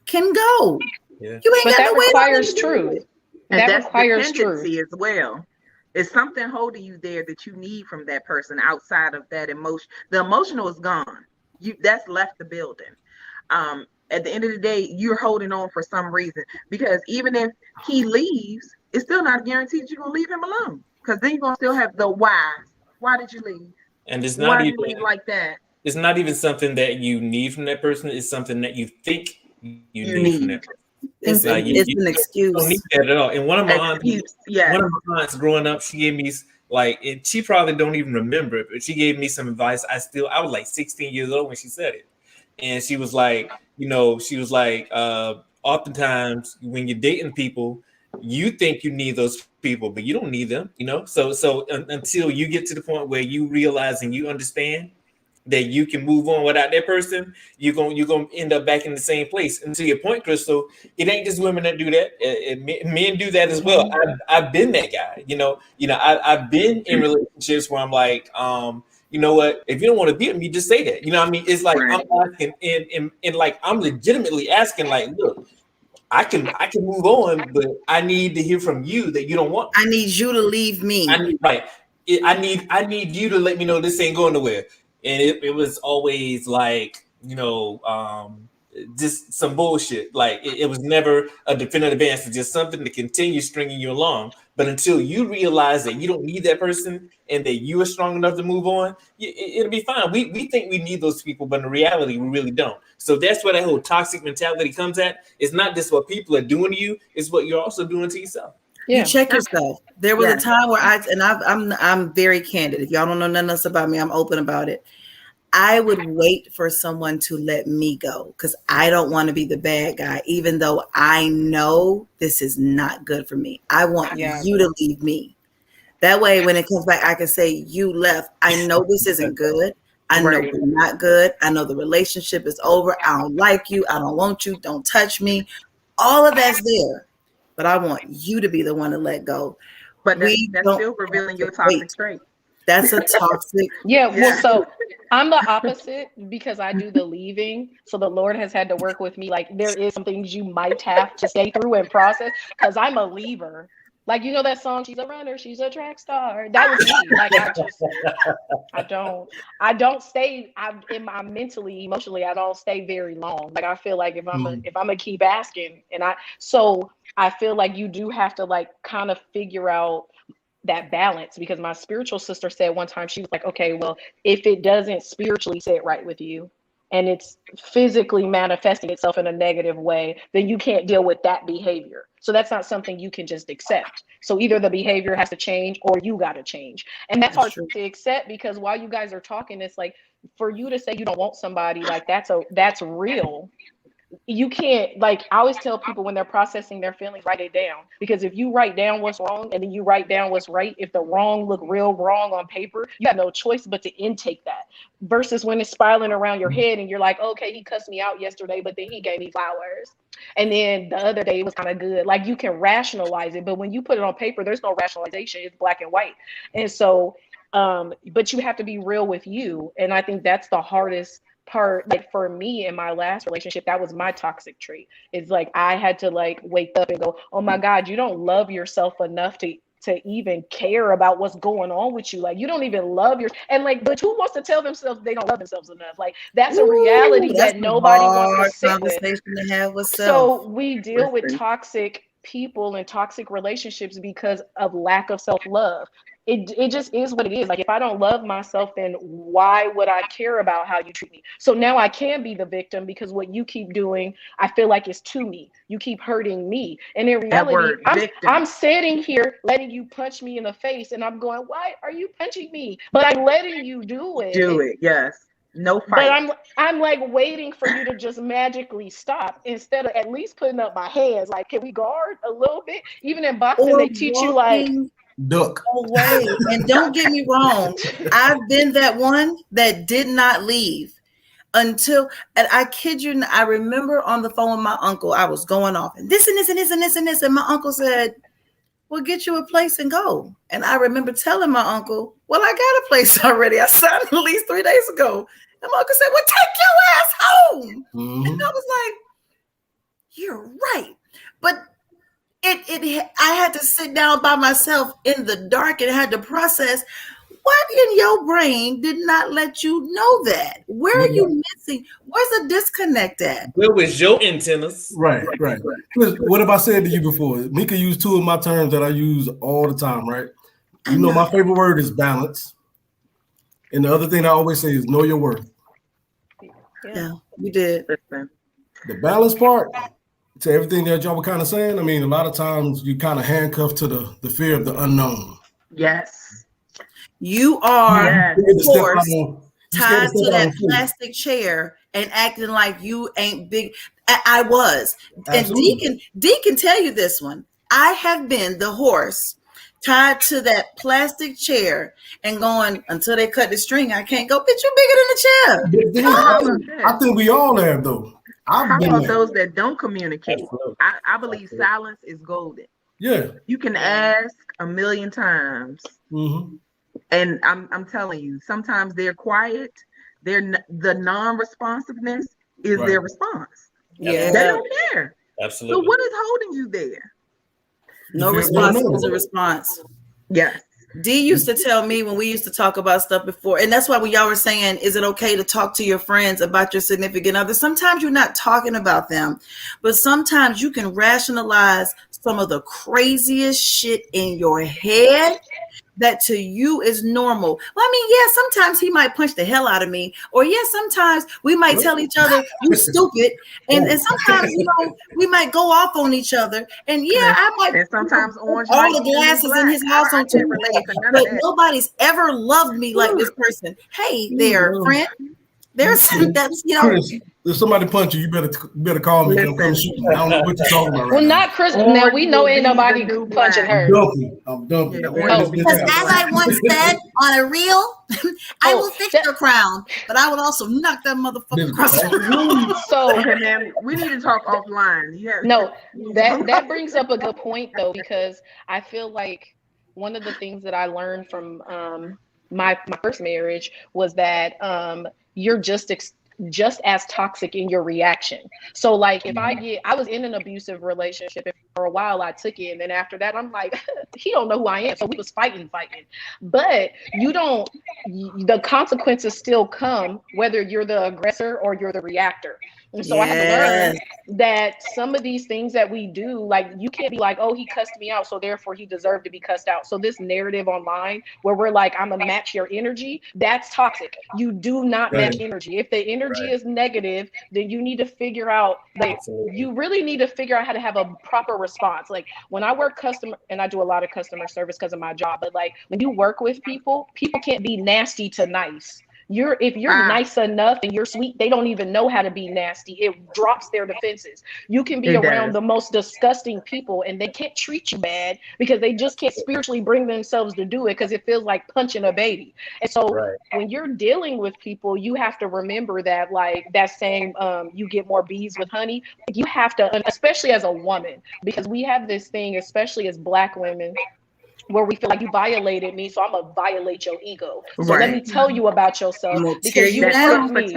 can go. Yeah. You ain't got that to wait. Requires truth. And that that's requires dependency truth as well. It's something holding you there that you need from that person outside of that emotion. The emotional is gone. That's left the building. At the end of the day, you're holding on for some reason, because even if he leaves, it's still not guaranteed you're gonna leave him alone. Because then you're gonna still have the why. Why did you leave? And it's not even like that. It's not even something that you need from that person. It's something that you think you need from that person. It's an excuse. Don't need that at all. And one of my aunts growing up, she gave me like, and she probably don't even remember it, but she gave me some advice. I was like 16 years old when she said it. And she was like, oftentimes when you're dating people, you think you need those people, but you don't need them, So until you get to the point where you realize and you understand that you can move on without that person, you're gonna end up back in the same place. And to your point, Crystal, it ain't just women that do that. Men do that as well. I've been that guy. I've been in relationships where I'm like, you know what? If you don't want to be with me, just say that. You know what I mean? It's like I'm asking, and like I'm legitimately asking, like, look, I can move on, but I need to hear from you that you don't want me. I need you to leave me. I need you to let me know this ain't going nowhere. And it was always like, just some bullshit. Like it was never a definitive answer, just something to continue stringing you along. But until you realize that you don't need that person and that you are strong enough to move on, it'll be fine. We think we need those people, but in reality, we really don't. So that's where that whole toxic mentality comes at. It's not just what people are doing to you; it's what you're also doing to yourself. Yeah. You check yourself. There was a time where I'm very candid. If y'all don't know nothing else about me, I'm open about it. I would wait for someone to let me go because I don't want to be the bad guy, even though I know this is not good for me. I want you to leave me. That way, when it comes back, I can say, you left. I know this isn't good. I know we're not good. I know the relationship is over. I don't like you. I don't want you. Don't touch me. All of that's there. But I want you to be the one to let go. But that's still revealing your toxic trait. That's a toxic. Well, so I'm the opposite because I do the leaving. So the Lord has had to work with me. Like there is some things you might have to stay through and process because I'm a leaver. Like, that song, she's a runner, she's a track star. That was me. Like, I don't stay, I'm mentally, emotionally, I don't stay very long. Like, I feel like if I'm gonna keep asking so I feel like you do have to like kind of figure out that balance, because my spiritual sister said one time, she was like, okay, well, if it doesn't spiritually sit right with you and it's physically manifesting itself in a negative way, then you can't deal with that behavior. So that's not something you can just accept. So either the behavior has to change or you got to change. And that's hard to accept, because while you guys are talking, it's like, for you to say you don't want somebody, like that's real. You can't, like, I always tell people when they're processing their feelings, write it down. Because if you write down what's wrong and then you write down what's right, if the wrong look real wrong on paper, you have no choice but to intake that. Versus when it's spiraling around your head and you're like, okay, he cussed me out yesterday, but then he gave me flowers. And then the other day it was kind of good. Like, you can rationalize it, but when you put it on paper, there's no rationalization. It's black and white. And so, but you have to be real with you. And I think that's the hardest part. Like, for me in my last relationship, that was my toxic trait. It's like I had to like wake up and go, oh my God, you don't love yourself enough to even care about what's going on with you. Like, you don't even love and like, but who wants to tell themselves they don't love themselves enough? Like, that's a reality that nobody wants to sit with. So we deal with toxic people and toxic relationships because of lack of self-love. It just is what it is. Like, if I don't love myself, then why would I care about how you treat me? So now I can be the victim, because what you keep doing, I feel like, is to me. You keep hurting me. And in reality, I'm sitting here letting you punch me in the face, and I'm going, why are you punching me? But I'm letting you do it. Do it, yes. No fight. But I'm like waiting for you to just magically stop, instead of at least putting up my hands. Like, can we guard a little bit? Even in boxing, they teach you like duck away. And don't get me wrong, I've been that one that did not leave until, and I kid you not, I remember on the phone with my uncle, I was going off and this and this and this and this and this, and my uncle said, well, get you a place and go. And I remember telling my uncle, well, I got a place already. I signed at least 3 days ago. And my uncle said, well, take your ass home. Mm-hmm. And I was like, you're right. But I had to sit down by myself in the dark and had to process, what in your brain did not let you know that? Where are you missing? Where's the disconnect at? Where was your antennas? Right. What have I said to you before? Mika used two of my terms that I use all the time, right? You know, my favorite word is balance. And the other thing I always say is know your worth. Yeah, you did. The balance part, to everything that y'all were kind of saying, I mean, a lot of times you kind of handcuffed to the fear of the unknown. Yes. You are, of course, tied to that plastic chair and acting like you ain't big. I was. Absolutely. And D can tell you this one. I have been the horse tied to that plastic chair and going until they cut the string. I can't go. Bitch, you bigger than the chair. I think we all have though. How about those that don't communicate? I believe silence is golden. Yeah. You can ask a million times. Mm-hmm. And I'm telling you, sometimes they're quiet. The non-responsiveness is their response. Yeah. They don't care. Absolutely. So what is holding you there? No response is a response. Yes. D used to tell me when we used to talk about stuff before, and that's why when y'all were saying, is it okay to talk to your friends about your significant other? Sometimes you're not talking about them, but sometimes you can rationalize some of the craziest shit in your head that to you is normal. Well, I mean, yeah, sometimes he might punch the hell out of me, or yeah, sometimes we might tell each other you stupid, and sometimes we might go off on each other, and yeah, I might. And sometimes orange all the glasses in his house on two, but nobody's ever loved me like this person. Hey there, friend. There's that's Chris, if somebody punch you, you better call me. Come shoot me. I don't know what you're talking about. Well, not Chris. Now we know ain't nobody punching her. I'm dumping. Because as I once said on a reel, I will fix your crown, but I will also knock that motherfucker across the room. So, man, we need to talk offline. No, that brings up a good point though, because I feel like one of the things that I learned from my first marriage was that you're just as toxic in your reaction. So like if I was in an abusive relationship and for a while I took it, and then after that I'm like, he don't know who I am. So we was fighting. But the consequences still come whether you're the aggressor or you're the reactor. And so I have learned that some of these things that we do, like you can't be like, oh, he cussed me out, so therefore he deserved to be cussed out. So this narrative online where we're like, I'm gonna match your energy, that's toxic. You do not match energy. If the energy is negative, then you need to figure out, like, you really need to figure out how to have a proper response. Like when I work and I do a lot of customer service because of my job, but like when you work with people can't be nasty to nice. If you're nice enough and you're sweet, they don't even know how to be nasty. It drops their defenses. You can be around the most disgusting people and they can't treat you bad because they just can't spiritually bring themselves to do it because it feels like punching a baby. And so when you're dealing with people, you have to remember that, like that saying, you get more bees with honey. You have to, especially as a woman, because we have this thing, especially as Black women, where we feel like you violated me, so I'm gonna violate your ego. So let me tell you about yourself because you hurt me.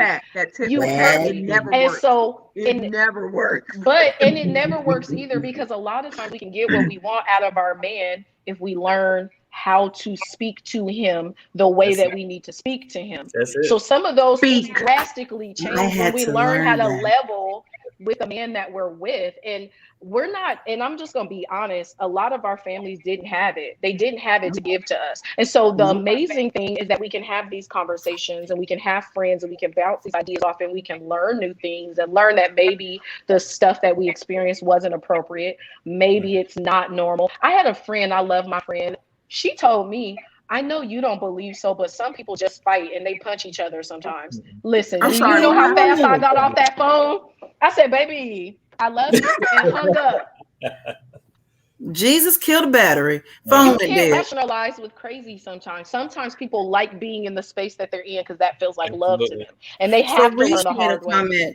You hurt me. And so it never works. And it never works either, because a lot of times we can get what we want out of our man if we learn how to speak to him the way that we need to speak to him. So some of those things drastically change when we learn how to level with a man that we're with. And we're not, and I'm just going to be honest, a lot of our families didn't have it. They didn't have it to give to us. And so the amazing thing is that we can have these conversations and we can have friends and we can bounce these ideas off and we can learn new things and learn that maybe the stuff that we experienced wasn't appropriate. Maybe it's not normal. I had a friend, I love my friend. She told me, I know you don't believe so, but some people just fight and they punch each other sometimes. Listen, do you know how fast I got off that phone? I said, baby, I love you, and hung up. Jesus killed a battery. Phone you can't rationalize with crazy sometimes. Sometimes people like being in the space that they're in because that feels like love to them. And they have to learn the hard way.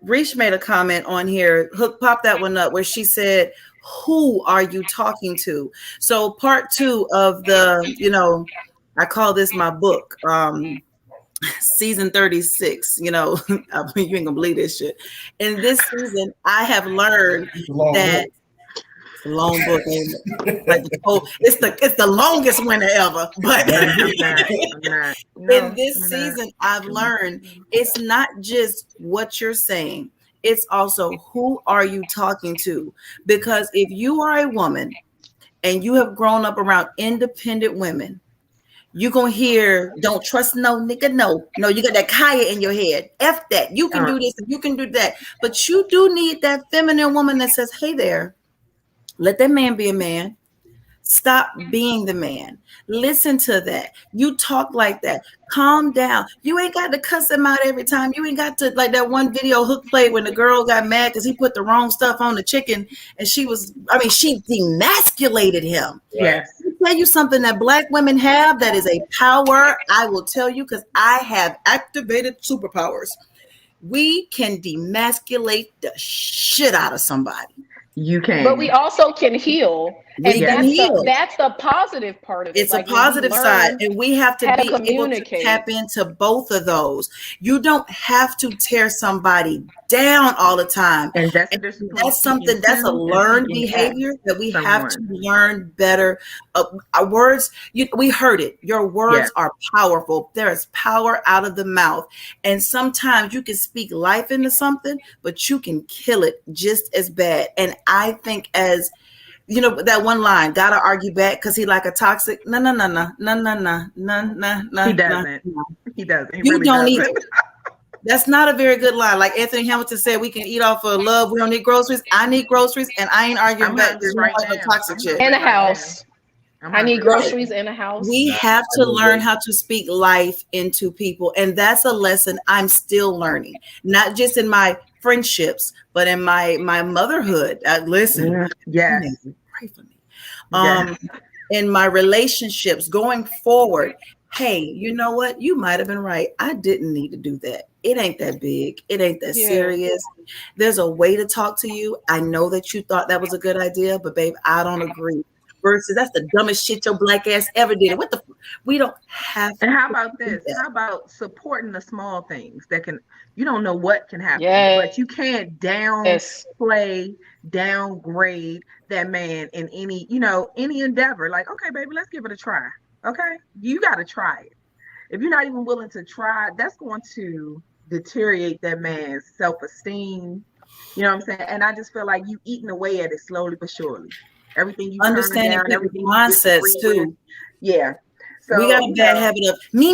Reach made a comment on here. Hook, pop that one up where she said, who are you talking to? So part 2 of the, I call this my book. Season 36, you ain't gonna believe this shit. In this season, I have learned that it's a long book, it's the longest winter ever. But in this season, I've learned it's not just what you're saying, it's also who are you talking to? Because if you are a woman and you have grown up around independent women, you gonna hear don't trust no nigga, no, you got that Kaya in your head. F that. You can do this and you can do that. But you do need that feminine woman that says, hey there, let that man be a man. Stop being the man. Listen to that. You talk like that. Calm down. You ain't got to cuss him out every time. You ain't got to, like that one video Hook played when the girl got mad because he put the wrong stuff on the chicken and she demasculated him. Yes. I'll tell you something that Black women have that is a power. I will tell you because I have activated superpowers. We can demasculate the shit out of somebody. You can. But we also can heal. We can heal. That's the positive part of it. It's like a positive side. And we have to be able to tap into both of those. You don't have to tear somebody down all the time. And that's something that's a learned behavior that we have to learn better. Our words, we heard it. Your words are powerful. There is power out of the mouth. And sometimes you can speak life into something, but you can kill it just as bad. And I think that one line, gotta argue back because he like a toxic. No. He doesn't. He doesn't. You don't need it. That's not a very good line. Like Anthony Hamilton said, we can eat off of love. We don't need groceries. I need groceries, and I ain't arguing back. There's no toxic shit. In a house. I need groceries in a house. We have to learn how to speak life into people, and that's a lesson I'm still learning. Not just in my friendships, but in my motherhood. Listen, pray for me. In my relationships going forward. Hey, you know what? You might have been right. I didn't need to do that. It ain't that big. It ain't that serious. There's a way to talk to you. I know that you thought that was a good idea, but babe, I don't agree. Versus that's the dumbest shit your black ass ever did. What the? We don't have. And how about this? How about supporting the small things that can? You don't know what can happen, but you can't downplay, downgrade that man in any endeavor. Like, okay, baby, let's give it a try. Okay, you got to try it. If you're not even willing to try, that's going to deteriorate that man's self-esteem. You know what I'm saying? And I just feel like you eating away at it slowly but surely. Everything you understanding people's mindsets too. Yeah. So we got a bad habit of me.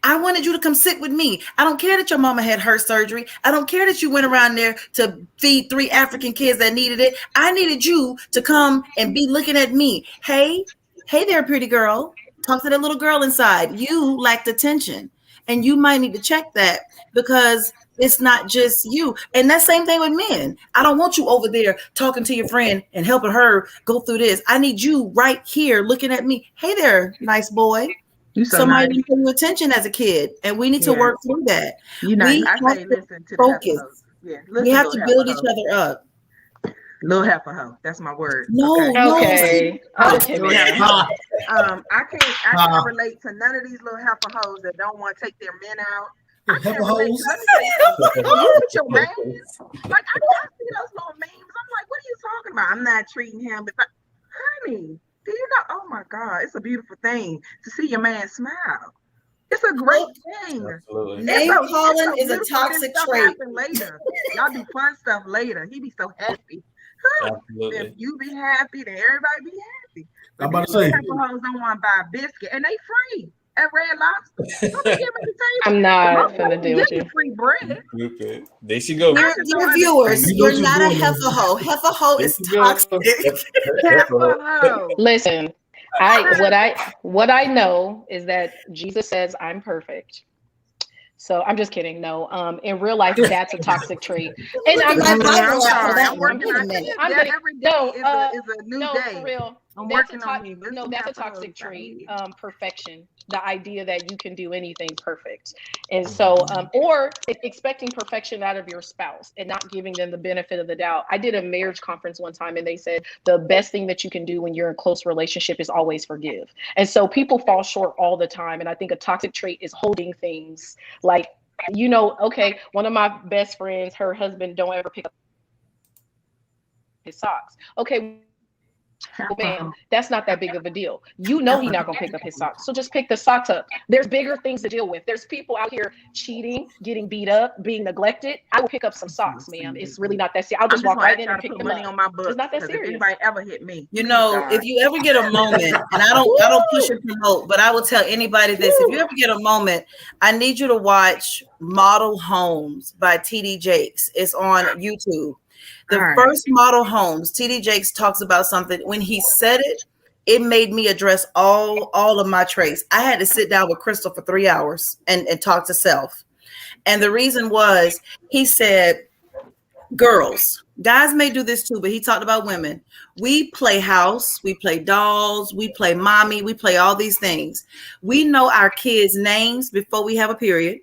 I wanted you to come sit with me. I don't care that your mama had her surgery. I don't care that you went around there to feed 3 African kids that needed it. I needed you to come and be looking at me. Hey there, pretty girl. Talk to that little girl inside. You lacked attention, and you might need to check that because it's not just you. And that same thing with men. I don't want you over there talking to your friend and helping her go through this. I need you right here looking at me. Hey there, nice boy. Somebody didn't pay you attention as a kid, and we need to work through that. We have to focus. We have to build each other up. Little heifer hoe. That's my word. Okay. I can't relate to none of these little heifer hoes that don't want to take their men out. I can't relate to your man. Like I see those little memes. I'm like, what are you talking about? I'm not treating him. Honey, do you know? Oh my God, it's a beautiful thing to see your man smile. It's a great thing. Name calling is a toxic trait. Later, y'all do fun stuff later. He be so happy. If you be happy, then everybody be happy. But I'm about to say, people don't want to buy a biscuit, and they free at Red Lobster. I'm not gonna deal with you. Free bread. There she go. Dear viewers, you're not a heifer hoe. Heifer hoe is toxic. Listen, what I know is that Jesus says I'm perfect. So I'm just kidding. No, in real life, that's a toxic trait. And I'm working on it. Every day is a new day. For real. That's a toxic trait. Perfection. The idea that you can do anything perfect. And so, or expecting perfection out of your spouse and not giving them the benefit of the doubt. I did a marriage conference one time and they said the best thing that you can do when you're in a close relationship is always forgive. And so people fall short all the time. And I think a toxic trait is holding things like, okay, one of my best friends, her husband don't ever pick up his socks. Okay, Well, bam, that's not that big of a deal. You know he's not gonna pick up his socks, so just pick the socks up. There's bigger things to deal with. There's people out here cheating, getting beat up, being neglected. I will pick up some socks, ma'am. It's really not that serious. I'll just walk right in and pick them money up. on my book. It's not that serious. If anybody ever hit me, you know, if you ever get a moment, and I don't push or promote, but I will tell anybody this: if you ever get a moment, I need you to watch Model Homes by TD Jakes. It's on YouTube. The first Model Homes, TD Jakes talks about something. When he said it, it made me address all of my traits. I had to sit down with Crystal for 3 hours and talk to self. And the reason was, he said, girls, guys may do this too, but he talked about women. We play house, we play dolls, we play mommy, we play all these things. We know our kids' names before we have a period.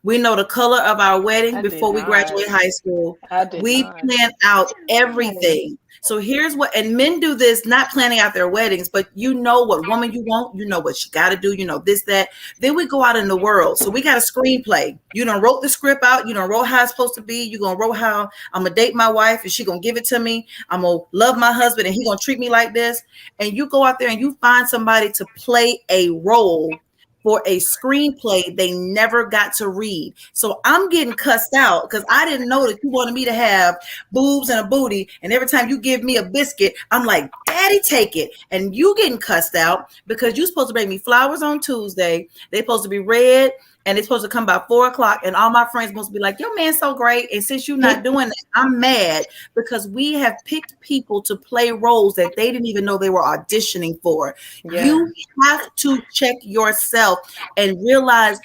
We know the color of our wedding before we graduate high school. We plan out everything. So here's what, and men do this, not planning out their weddings, but you know what woman you want, you know what she got to do, you know this, that. Then we go out in the world. So we got a screenplay. You done wrote the script out. You done wrote how it's supposed to be. You gonna wrote how I'm gonna date my wife and she gonna give it to me. I'm gonna love my husband and he gonna treat me like this. And you go out there and you find somebody to play a role for a screenplay they never got to read. So I'm getting cussed out because I didn't know that you wanted me to have boobs and a booty. And every time you give me a biscuit, I'm like, Daddy, take it. And you getting cussed out because you're supposed to bring me flowers on Tuesday. They're supposed to be red and they're supposed to come by 4 o'clock. And all my friends supposed to be like, your man's so great. And since you're not doing that, I'm mad because we have picked people to play roles that they didn't even know they were auditioning for. Yeah. You have to check yourself and realize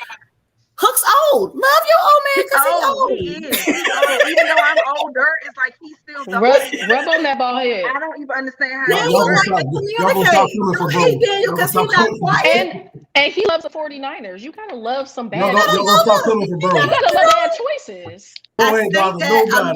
Hook's old. Love your old man because he's old. He is. He's old. Even though I'm older, it's like he's still the rub on that bald head. I don't even understand how y'all gonna stop feeling for bro. And he loves the 49ers. You gotta love some bad. Y'all gonna stop feeling for bro. You gotta love bad choices. I'm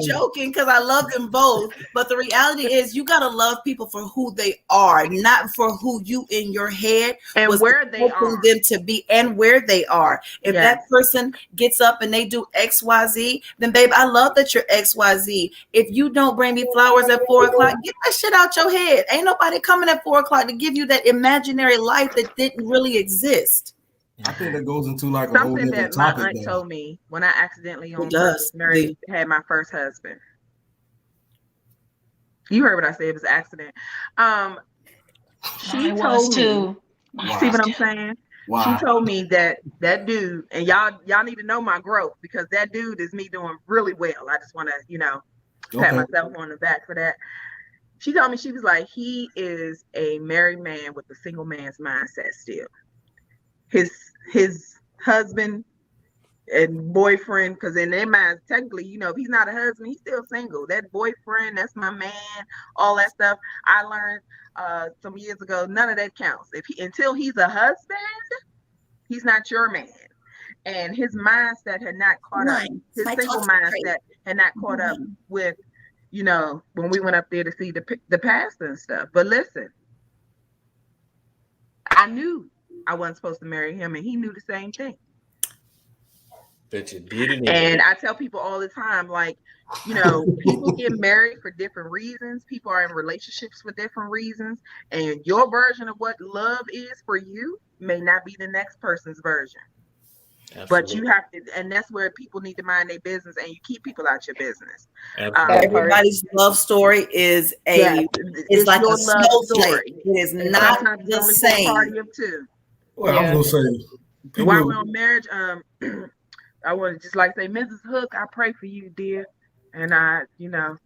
joking because I love them both, but the reality is you gotta love people for who they are, not for who you in your head and was where they are them to be and where they are. If that person gets up and they do XYZ, then babe, I love that you're XYZ. If you don't bring me flowers at 4 o'clock, get that shit out your head. Ain't nobody coming at 4 o'clock to give you that imaginary life that didn't really exist. I think that goes into like something a that my aunt told me when I accidentally had my first husband. You heard what I said, it was an accident. She told me, see what I'm saying? Wow. She told me that dude, and y'all need to know my growth because that dude is me doing really well. I just want to, pat myself on the back for that. She told me, she was like, he is a married man with a single man's mindset still. His husband and boyfriend, because in their minds, technically, if he's not a husband, he's still single. That boyfriend, that's my man, all that stuff. I learned some years ago, none of that counts. Until he's a husband, he's not your man. And his mindset had not caught up. His single mindset had not caught up with, when we went up there to see the pastor and stuff. But listen, I knew I wasn't supposed to marry him, and he knew the same thing. Bet you didn't. And I tell people all the time, like, people get married for different reasons. People are in relationships for different reasons, and your version of what love is for you may not be the next person's version. Absolutely. But you have to, and that's where people need to mind their business, and you keep people out your business. Everybody's love story is it's like a snowflake. It is not the same. Party of two. Well, I'm gonna say, while we're on marriage, I want to just like say, Mrs. Hook, I pray for you, dear, and I, love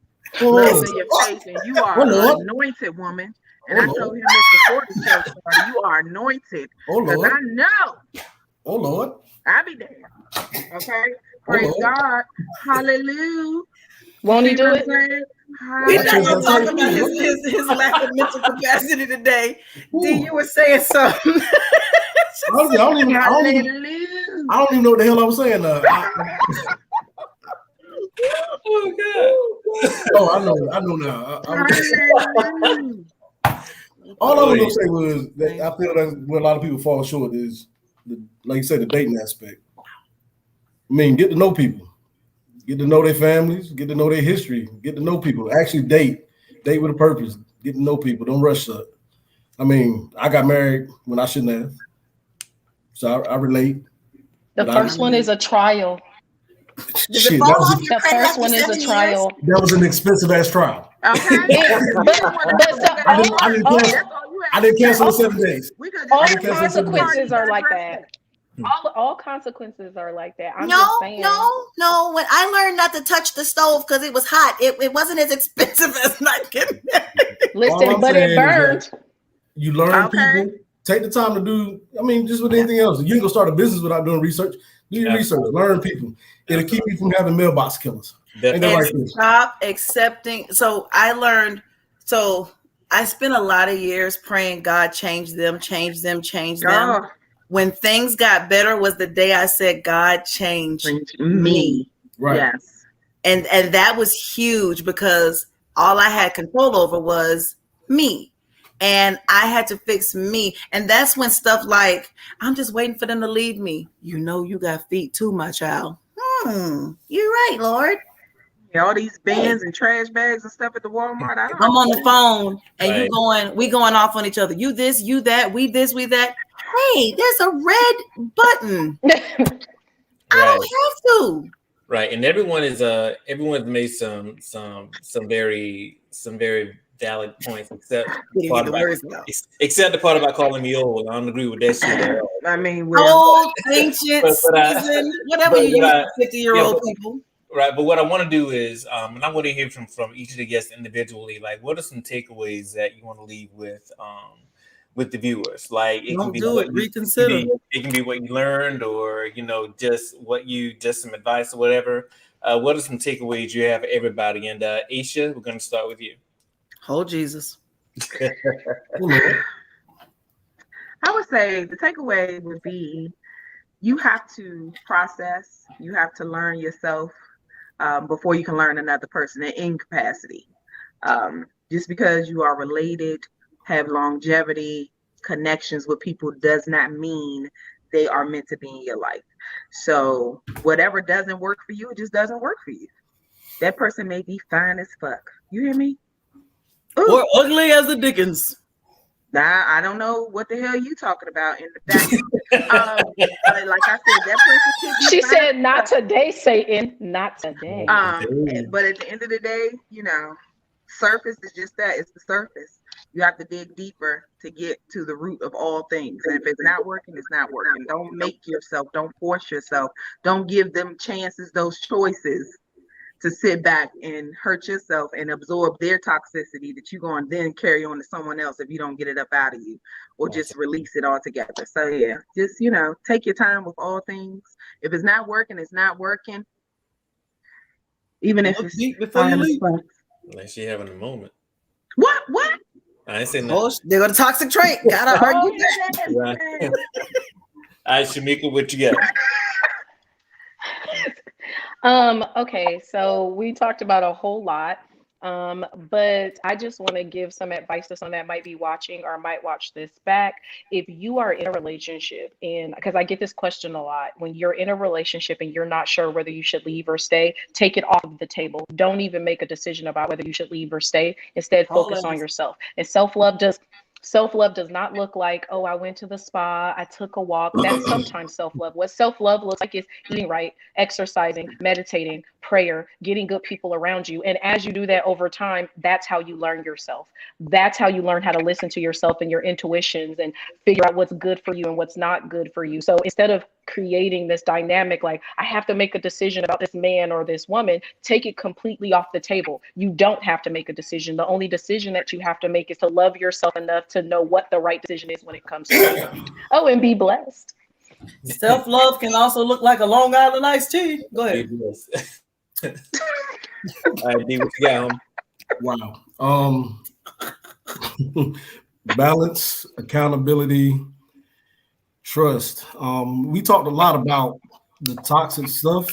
in your face, and you are an anointed woman. And I told him this before the show started, you are anointed, because I know. Oh Lord, I'll be there. Okay, praise God, hallelujah. Won't he do it? We're not going to talk about his lack of mental capacity today. D, you were saying something. I don't even know what the hell I was saying. Oh, I know now. All I was gonna say was that I feel that's where a lot of people fall short is, like you said, the dating aspect. I mean, get to know people, get to know their families, get to know their history, get to know people. Actually, date with a purpose. Get to know people. Don't rush up. I mean, I got married when I shouldn't have. So I relate. The first one is a trial. Shit, The first one is a trial. That was an expensive ass trial. Okay. I didn't cancel in 7 days. All consequences are like that. All consequences are like that. I'm just saying. No. When I learned not to touch the stove because it was hot, it wasn't as expensive as not getting married. Listen, but it burned. You learn people. Take the time to do. I mean, just with anything else. You ain't gonna start a business without doing research. Do your research. Learn people. It'll keep you from having mailbox killers. And stop accepting. So I learned. So I spent a lot of years praying, God, change them. When things got better was the day I said, God, change me. Right. Yes. And that was huge because all I had control over was me. And I had to fix me. And that's when stuff like, I'm just waiting for them to leave me. You know, you got feet too, my child. You're right, Lord. Yeah, all these bins and trash bags and stuff at the Walmart. I'm on the phone and we going off on each other. You this, you that, we this, we that. Hey, there's a red button. I don't have to. Right. And everyone's made some very valid points, except the part about calling me old. I don't agree with that shit at all. I mean, old, ancient, seasoned, whatever you use, 50-year-old people. Right, but what I want to do is, and I want to hear from each of the guests individually. Like, what are some takeaways that you want to leave with the viewers? Like, reconsider. It can be what you learned, or just some advice or whatever. What are some takeaways you have for everybody? And Aisha, we're going to start with you. Oh, Jesus. I would say the takeaway would be you have to process, you have to learn yourself before you can learn another person in any capacity. Just because you are related, have longevity, connections with people does not mean they are meant to be in your life. So whatever doesn't work for you, it just doesn't work for you. That person may be fine as fuck. You hear me? Ooh. Or ugly as the Dickens. Nah, I don't know what the hell you talking about in the back. But like I said, that person could be She fine. said, "Not today, Satan. Not today." But at the end of the day, surface is just that. It's the surface. You have to dig deeper to get to the root of all things. And if it's not working, it's not working. Don't make yourself. Don't force yourself. Don't give them chances, those choices, to sit back and hurt yourself and absorb their toxicity that you're going to then carry on to someone else if you don't get it up out of you or just release it altogether. So yeah, just, take your time with all things. If it's not working, it's not working. Even if it's deep before you leave. Like she having a moment. What? I ain't saying that. They go to toxic trait. Gotta argue that. Right. All right, Shamika, what you got? Okay, so we talked about a whole lot, but I just want to give some advice to someone that might be watching or might watch this back. If you are in a relationship, and because I get this question a lot, when you're in a relationship and you're not sure whether you should leave or stay, take it off of the table. Don't even make a decision about whether you should leave or stay. Instead, focus on yourself. And self-love does not look like, oh, I went to the spa, I took a walk. That's sometimes self-love. What self-love looks like is eating right, exercising, meditating, prayer, getting good people around you. And as you do that over time, that's how you learn yourself. That's how you learn how to listen to yourself and your intuitions and figure out what's good for you and what's not good for you. So instead of creating this dynamic, like I have to make a decision about this man or this woman, take it completely off the table. You don't have to make a decision. The only decision that you have to make is to love yourself enough to know what the right decision is when it comes to you. Oh, and be blessed. Self-love can also look like a Long Island iced tea. Go ahead. All right, D, what you got, homie? Wow. Balance, accountability, trust. We talked a lot about the toxic stuff.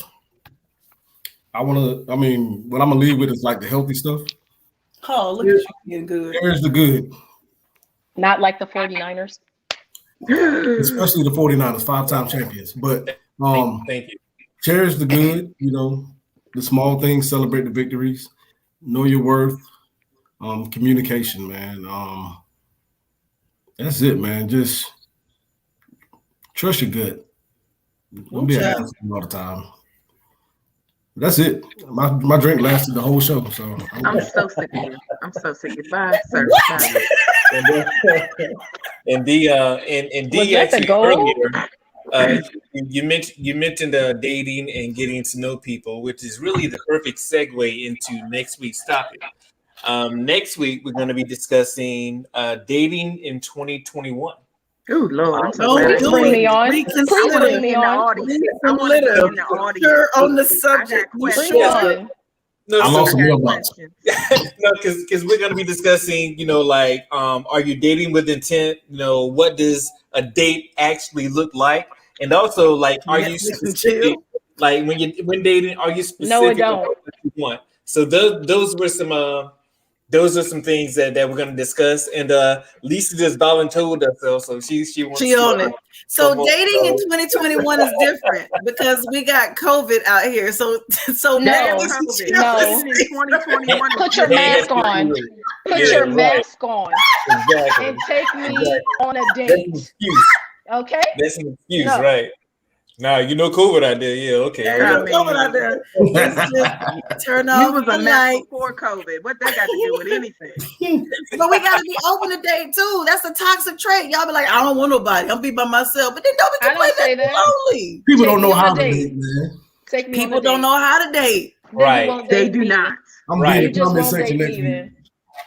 What I'm gonna leave with is like the healthy stuff. Oh, look at you getting good. Here's the good. Not like the 49ers. Especially the 49ers, 5-time champions. But thank you. Cherish the good, the small things, celebrate the victories, know your worth. Communication, man. That's it, man. Just trust your gut. Don't be an asshole all the time. That's it. My drink lasted the whole show. So I'm so sick of you. I'm so sick of you. Bye, sir. And D actually earlier, you mentioned dating and getting to know people, which is really the perfect segue into next week's topic. Next week we're going to be discussing dating in 2021. Oh Lord, I'm so glad. Bring me on. Reconsider. Please bring me on. On the subject. I'm also No, because we're going to be discussing, are you dating with intent? What does a date actually look like? And also, are you specific? Like when dating, are you specific? No, I don't. What you want? So those are some things that we're going to discuss. And Lisa just volunteered herself, so she wants she on it. So dating in 2021 is different because we got COVID out here. So no. 2021. Put your mask on. Put your mask on. Exactly. And take me on a date. That's an excuse. Okay. That's an excuse, right? Now COVID out there. Yeah, okay. COVID out there. Just turn off. You was a mess before COVID. What that got to do with anything? But we got to be open to date too. That's a toxic trait. Y'all be like, I don't want nobody. I'm be by myself. But then don't be complaining that lonely. People don't know how to date, man. People don't know how to date. Right. They do not. I'm right. In the comment section next week.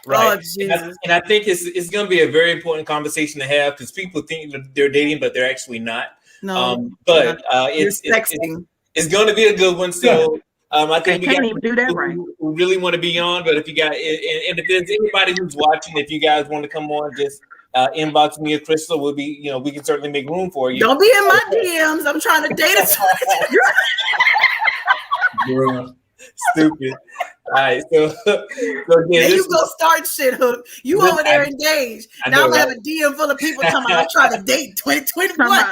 Right. Oh, Jesus. And I think it's going to be a very important conversation to have because people think that they're dating, but they're actually not. No, it's going to be a good one. So I think we can't even do that right. We really want to be on, but if you got and if there's anybody who's watching, if you guys want to come on, just inbox me or Crystal. We'll be, we can certainly make room for you. Don't be in my DMs. I'm trying to date Bruh. Stupid. All right, so again, you go start shit, Hook. You over there engaged. Now I'm gonna have a DM full of people talking about I'm trying to date 2021.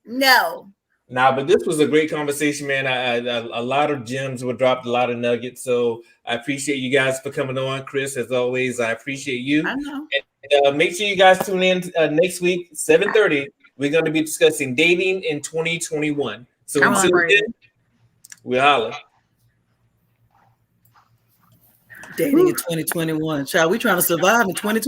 No. Nah, but this was a great conversation, man. A lot of gems were dropped, a lot of nuggets. So I appreciate you guys for coming on, Chris. As always, I appreciate you. I know. And make sure you guys tune in next week, 7:30. We're going to be discussing dating in 2021. So until then, we'll holler. Dating in 2021. Child, we trying to survive in 2020.